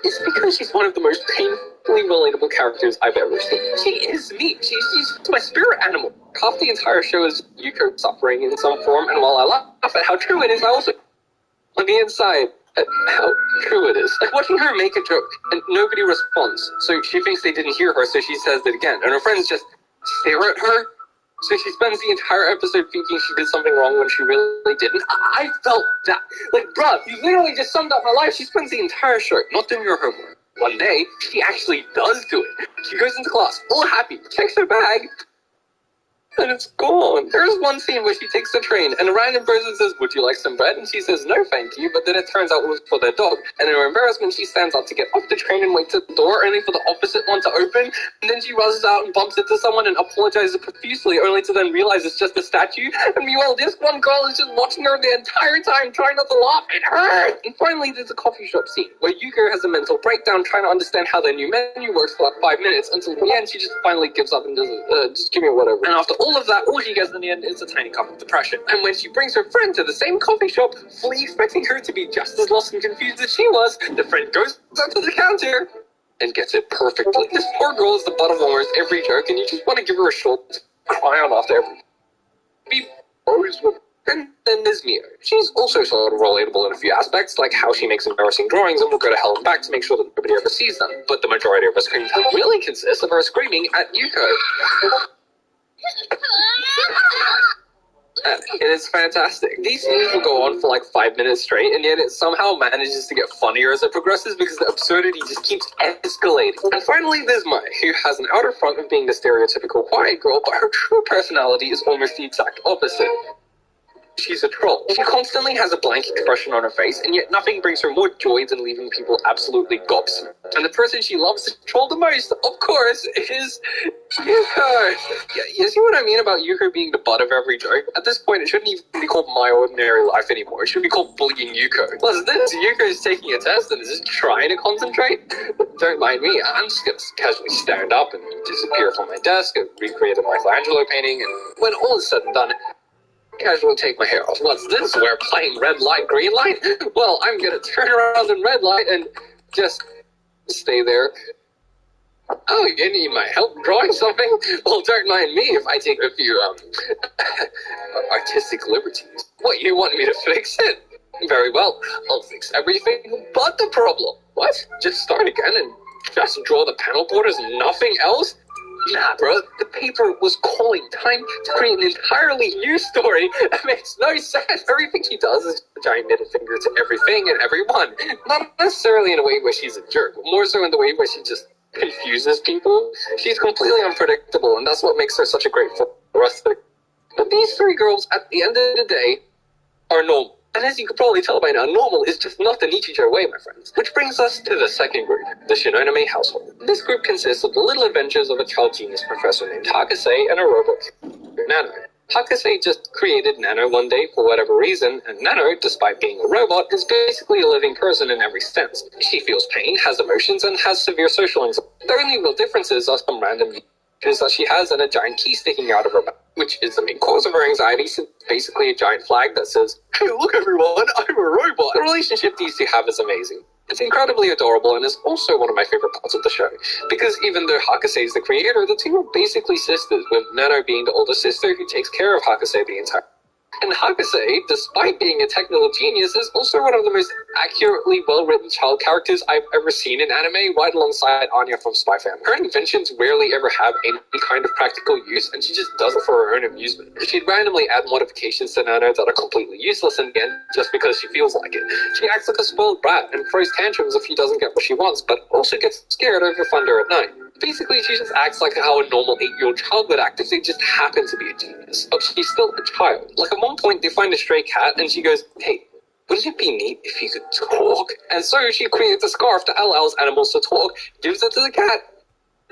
is because she's one of the most painfully relatable characters I've ever seen. She is me. She's my spirit animal. Half the entire show is Yuko suffering in some form, and while I laugh at how true it is, I also, on the inside, at how true it is. Like watching her make a joke, and nobody responds, so she thinks they didn't hear her, so she says it again, and her friends just stare at her. So she spends the entire episode thinking she did something wrong when she really didn't. I felt that. Like, bruh, you literally just summed up my life. She spends the entire show not doing her homework. One day, she actually does do it. She goes into class, all happy, checks her bag, and it's gone. There's one scene where she takes the train, and a random person says, "Would you like some bread?" And she says, "No, thank you," but then it turns out it was for their dog. And in her embarrassment, she stands up to get off the train and waits at the door, only for the opposite one to open. And then she rushes out and bumps into someone and apologizes profusely, only to then realize it's just a statue. And meanwhile, this one girl is just watching her the entire time, trying not to laugh. It hurts! And finally, there's a coffee shop scene, where Yuko has a mental breakdown trying to understand how their new menu works for like 5 minutes, until in the end, she just finally gives up and does just give me whatever. And after all of that, all she gets in the end is a tiny cup of depression. And when she brings her friend to the same coffee shop, fully expecting her to be just as lost and confused as she was, the friend goes up to the counter and gets it perfectly. This poor girl is the butt of almost every joke, and you just want to give her a shoulder to cry on after every. Be always with. And then there's Mio. She's also sort of relatable in a few aspects, like how she makes embarrassing drawings and will go to hell and back to make sure that nobody ever sees them. But the majority of her screen time really consists of her screaming at Yuko. And it's fantastic. These scenes will go on for like 5 minutes straight, and yet it somehow manages to get funnier as it progresses because the absurdity just keeps escalating. And finally, there's Mai, who has an outer front of being the stereotypical quiet girl, but her true personality is almost the exact opposite. She's a troll. She constantly has a blank expression on her face, and yet nothing brings her more joy than leaving people absolutely gobsmacked. And the person she loves to troll the most, of course, is Yuko. Yeah, you see what I mean about Yuko being the butt of every joke? At this point, it shouldn't even be called My Ordinary Life anymore. It should be called Bullying Yuko. Plus, this Yuko is taking a test and is just trying to concentrate. Don't mind me. I'm just gonna casually stand up and disappear from my desk and recreate a Michelangelo painting, and when all is said and done, casually take my hair off. What's this? We're playing red light, green light? Well, I'm gonna turn around in red light and just stay there. Oh, you need my help drawing something? Well, don't mind me if I take a few, artistic liberties. What, you want me to fix it? Very well, I'll fix everything but the problem. What? Just start again and just draw the panel borders and nothing else? Nah, bro, the paper was calling time to create an entirely new story. That makes no sense. Everything she does is a giant middle finger to everything and everyone. Not necessarily in a way where she's a jerk, but more so in the way where she just confuses people. She's completely unpredictable, and that's what makes her such a great for us. But these three girls, at the end of the day, are normal. And as you could probably tell by now, normal is just not the Nichijou way, my friends. Which brings us to the second group, the Shinonome household. This group consists of the little adventures of a child genius professor named Hakase and a robot, Nano. Hakase just created Nano one day for whatever reason, and Nano, despite being a robot, is basically a living person in every sense. She feels pain, has emotions, and has severe social anxiety. The only real differences are some random is that she has a giant key sticking out of her back, which is the main cause of her anxiety, since basically a giant flag that says, "Hey, look everyone, I'm a robot." The relationship these two have is amazing. It's incredibly adorable and is also one of my favorite parts of the show, because even though Hakase is the creator, the two are basically sisters, with Nano being the older sister who takes care of Hakase the entire. And Hakase, despite being a technical genius, is also one of the most accurately well-written child characters I've ever seen in anime, right alongside Anya from Spy Family. Her inventions rarely ever have any kind of practical use, and she just does it for her own amusement. She'd randomly add modifications to Nano that are completely useless in the end, just because she feels like it. She acts like a spoiled brat and throws tantrums if she doesn't get what she wants, but also gets scared over thunder at night. Basically, she just acts like how a normal 8-year-old child would act if they just happened to be a genius. But she's still a child. Like, at one point, they find a stray cat, and she goes, "Hey, Wouldn't it be neat if you could talk? And so she creates a scarf that allows animals to talk, gives it to the cat,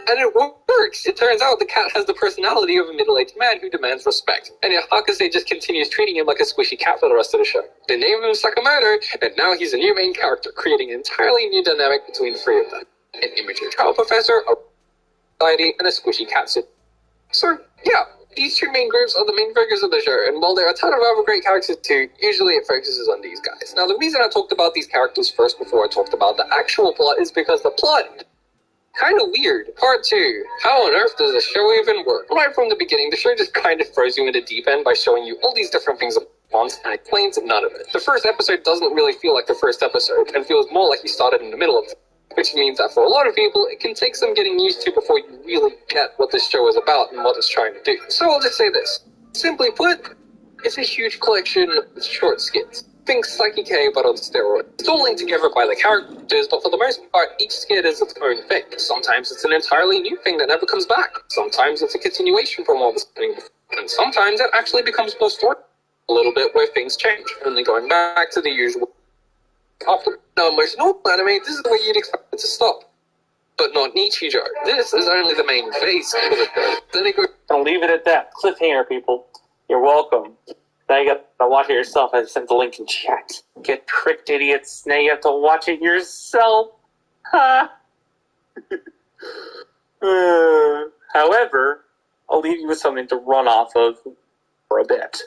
and it works. It turns out the cat has the personality of a middle-aged man who demands respect. And yet Hakase just continues treating him like a squishy cat for the rest of the show. They name him Sakamoto, and now he's a new main character, creating an entirely new dynamic between the three of them. An immature child professor, a society, and a squishy cat. So, yeah, these two main groups are the main figures of the show, and while there are a ton of other great characters too, usually it focuses on these guys. Now, the reason I talked about these characters first before I talked about the actual plot is because the plot kind of weird. Part 2. How on earth does the show even work? Right from the beginning, the show just kind of throws you in the deep end by showing you all these different things at once and explains none of it. The first episode doesn't really feel like the first episode and feels more like you started in the middle of it, which means that for a lot of people, it can take some getting used to before you really get what this show is about and what it's trying to do. So I'll just say this. Simply put, it's a huge collection of short skits. Think Psyche K, but on steroids. It's all linked together by the characters, but for the most part, each skit is its own thing. Sometimes it's an entirely new thing that never comes back. Sometimes it's a continuation from what was happening before. And sometimes it actually becomes more story. A little bit where things change, only going back to the usual after. Now, most normal anime, this is the way you'd expect it to stop. But not Nichijou. This is only the main phase of the show. Then it goes. I'll leave it at that. Cliffhanger, people. You're welcome. Now you got to watch it yourself. I sent the link in chat. Get tricked, idiots. Now you have to watch it yourself. Ha! However, I'll leave you with something to run off of for a bit.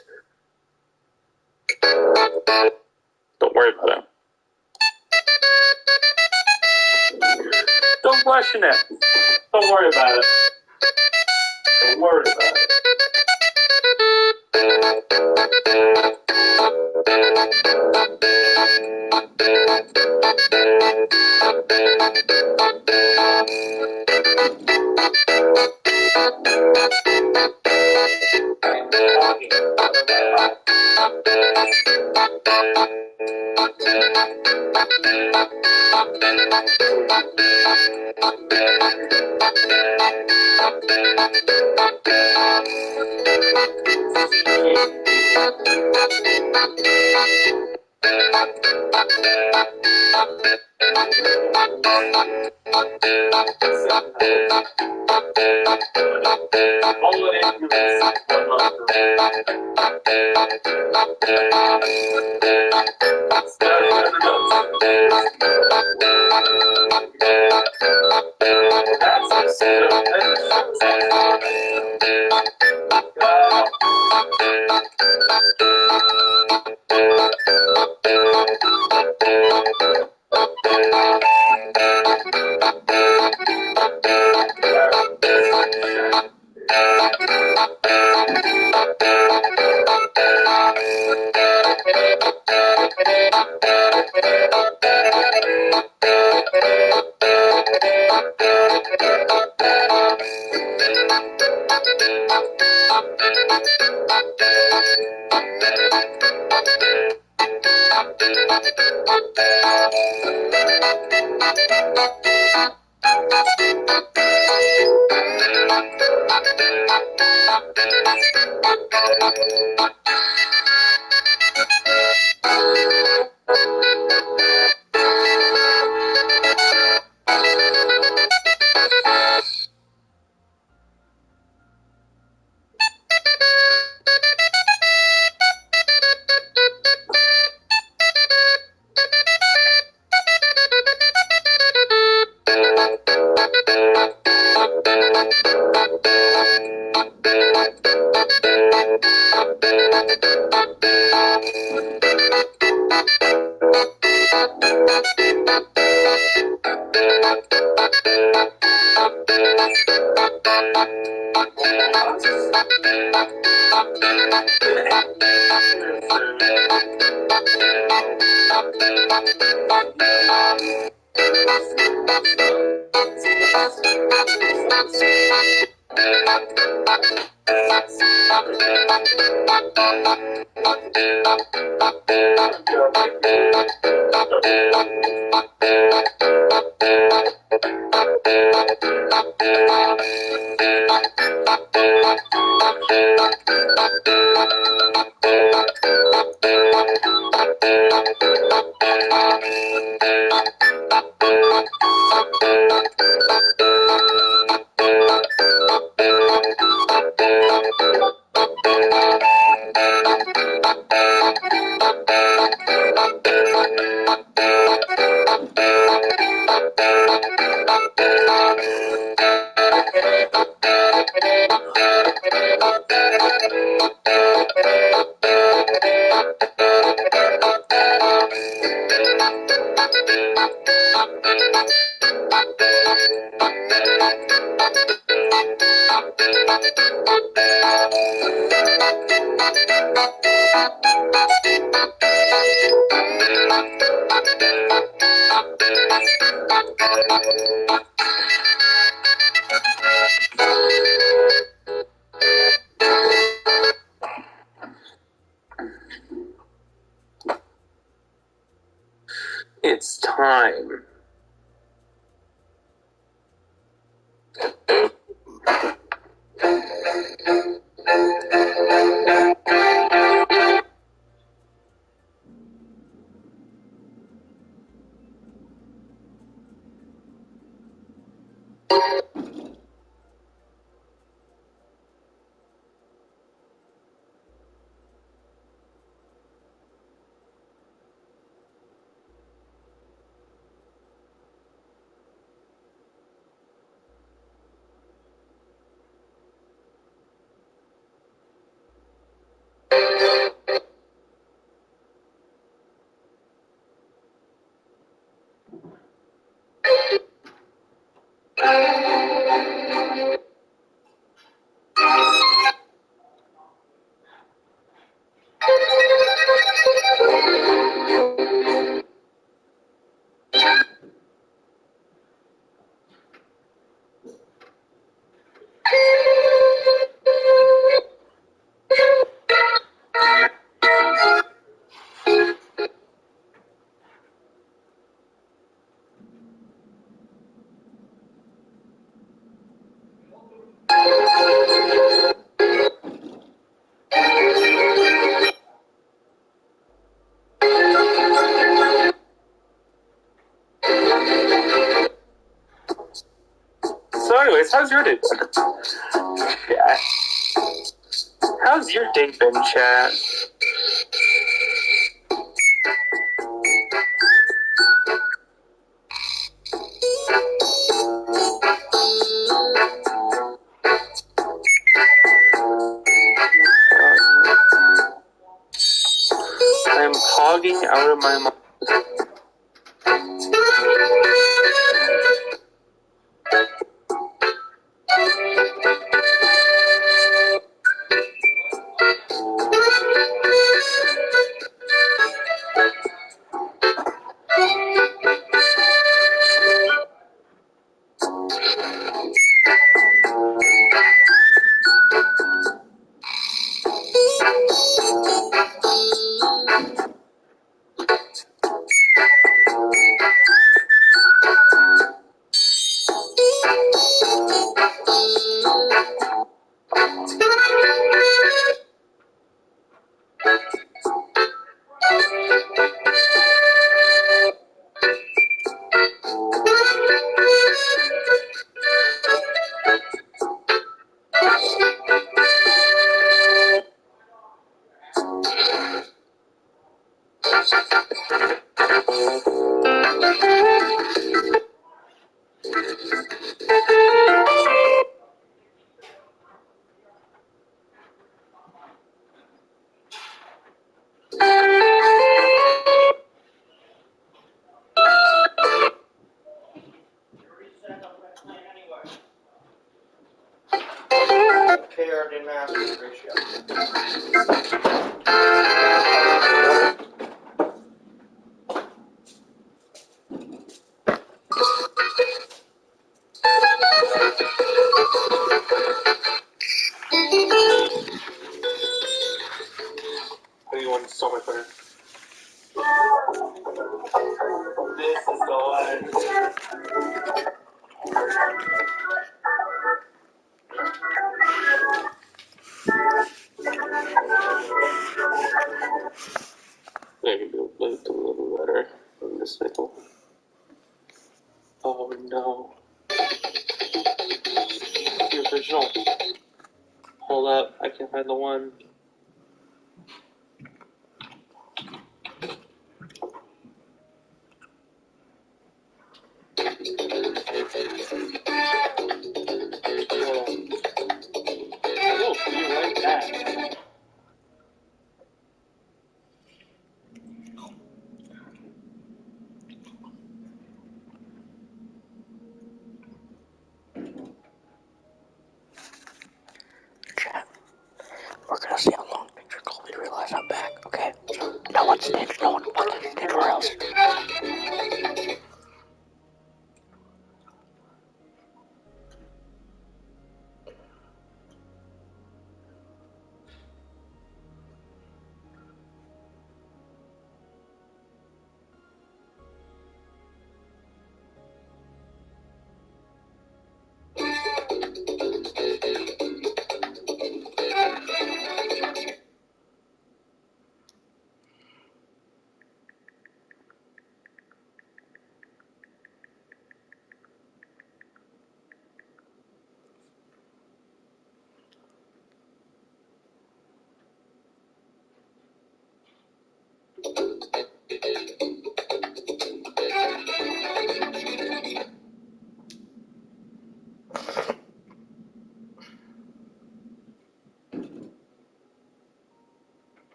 Don't worry about it. Don't question it. Don't worry about it. Don't worry about it. It's time. So anyways, how's your day been? Yeah. How's your day been, chat? I'm hogging out of my mind. Okay, I didn't ask for ratio. You want so much better. This is the one. There you go. Let's do a little better on this nickel. Oh no. The original. Hold up, I can't find the one. Oh, you're right back.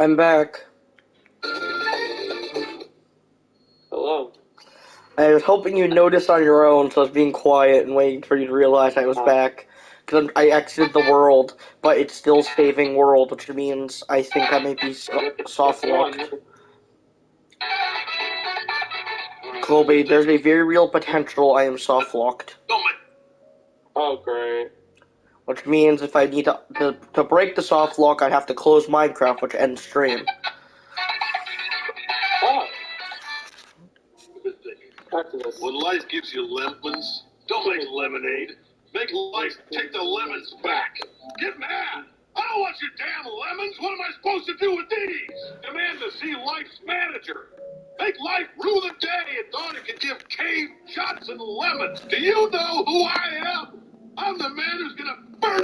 I'm back. Hello. I was hoping you'd notice on your own, so I was being quiet and waiting for you to realize I was back. Because I exited the world, but it's still saving world, which means I think I might be soft locked. Colby, there's a very real potential I am soft locked. Oh, great. Which means if I need to break the soft lock, I'd have to close Minecraft, which ends stream. Oh. Back to this. When life gives you lemons, don't make lemonade. Make life take the lemons back. Get mad. I don't want your damn lemons. What am I supposed to do with these? Demand to see life's manager. Make life rue the day and thought it could give cave shots and lemons. Do you know who I am? I'm the man who's gonna burn you.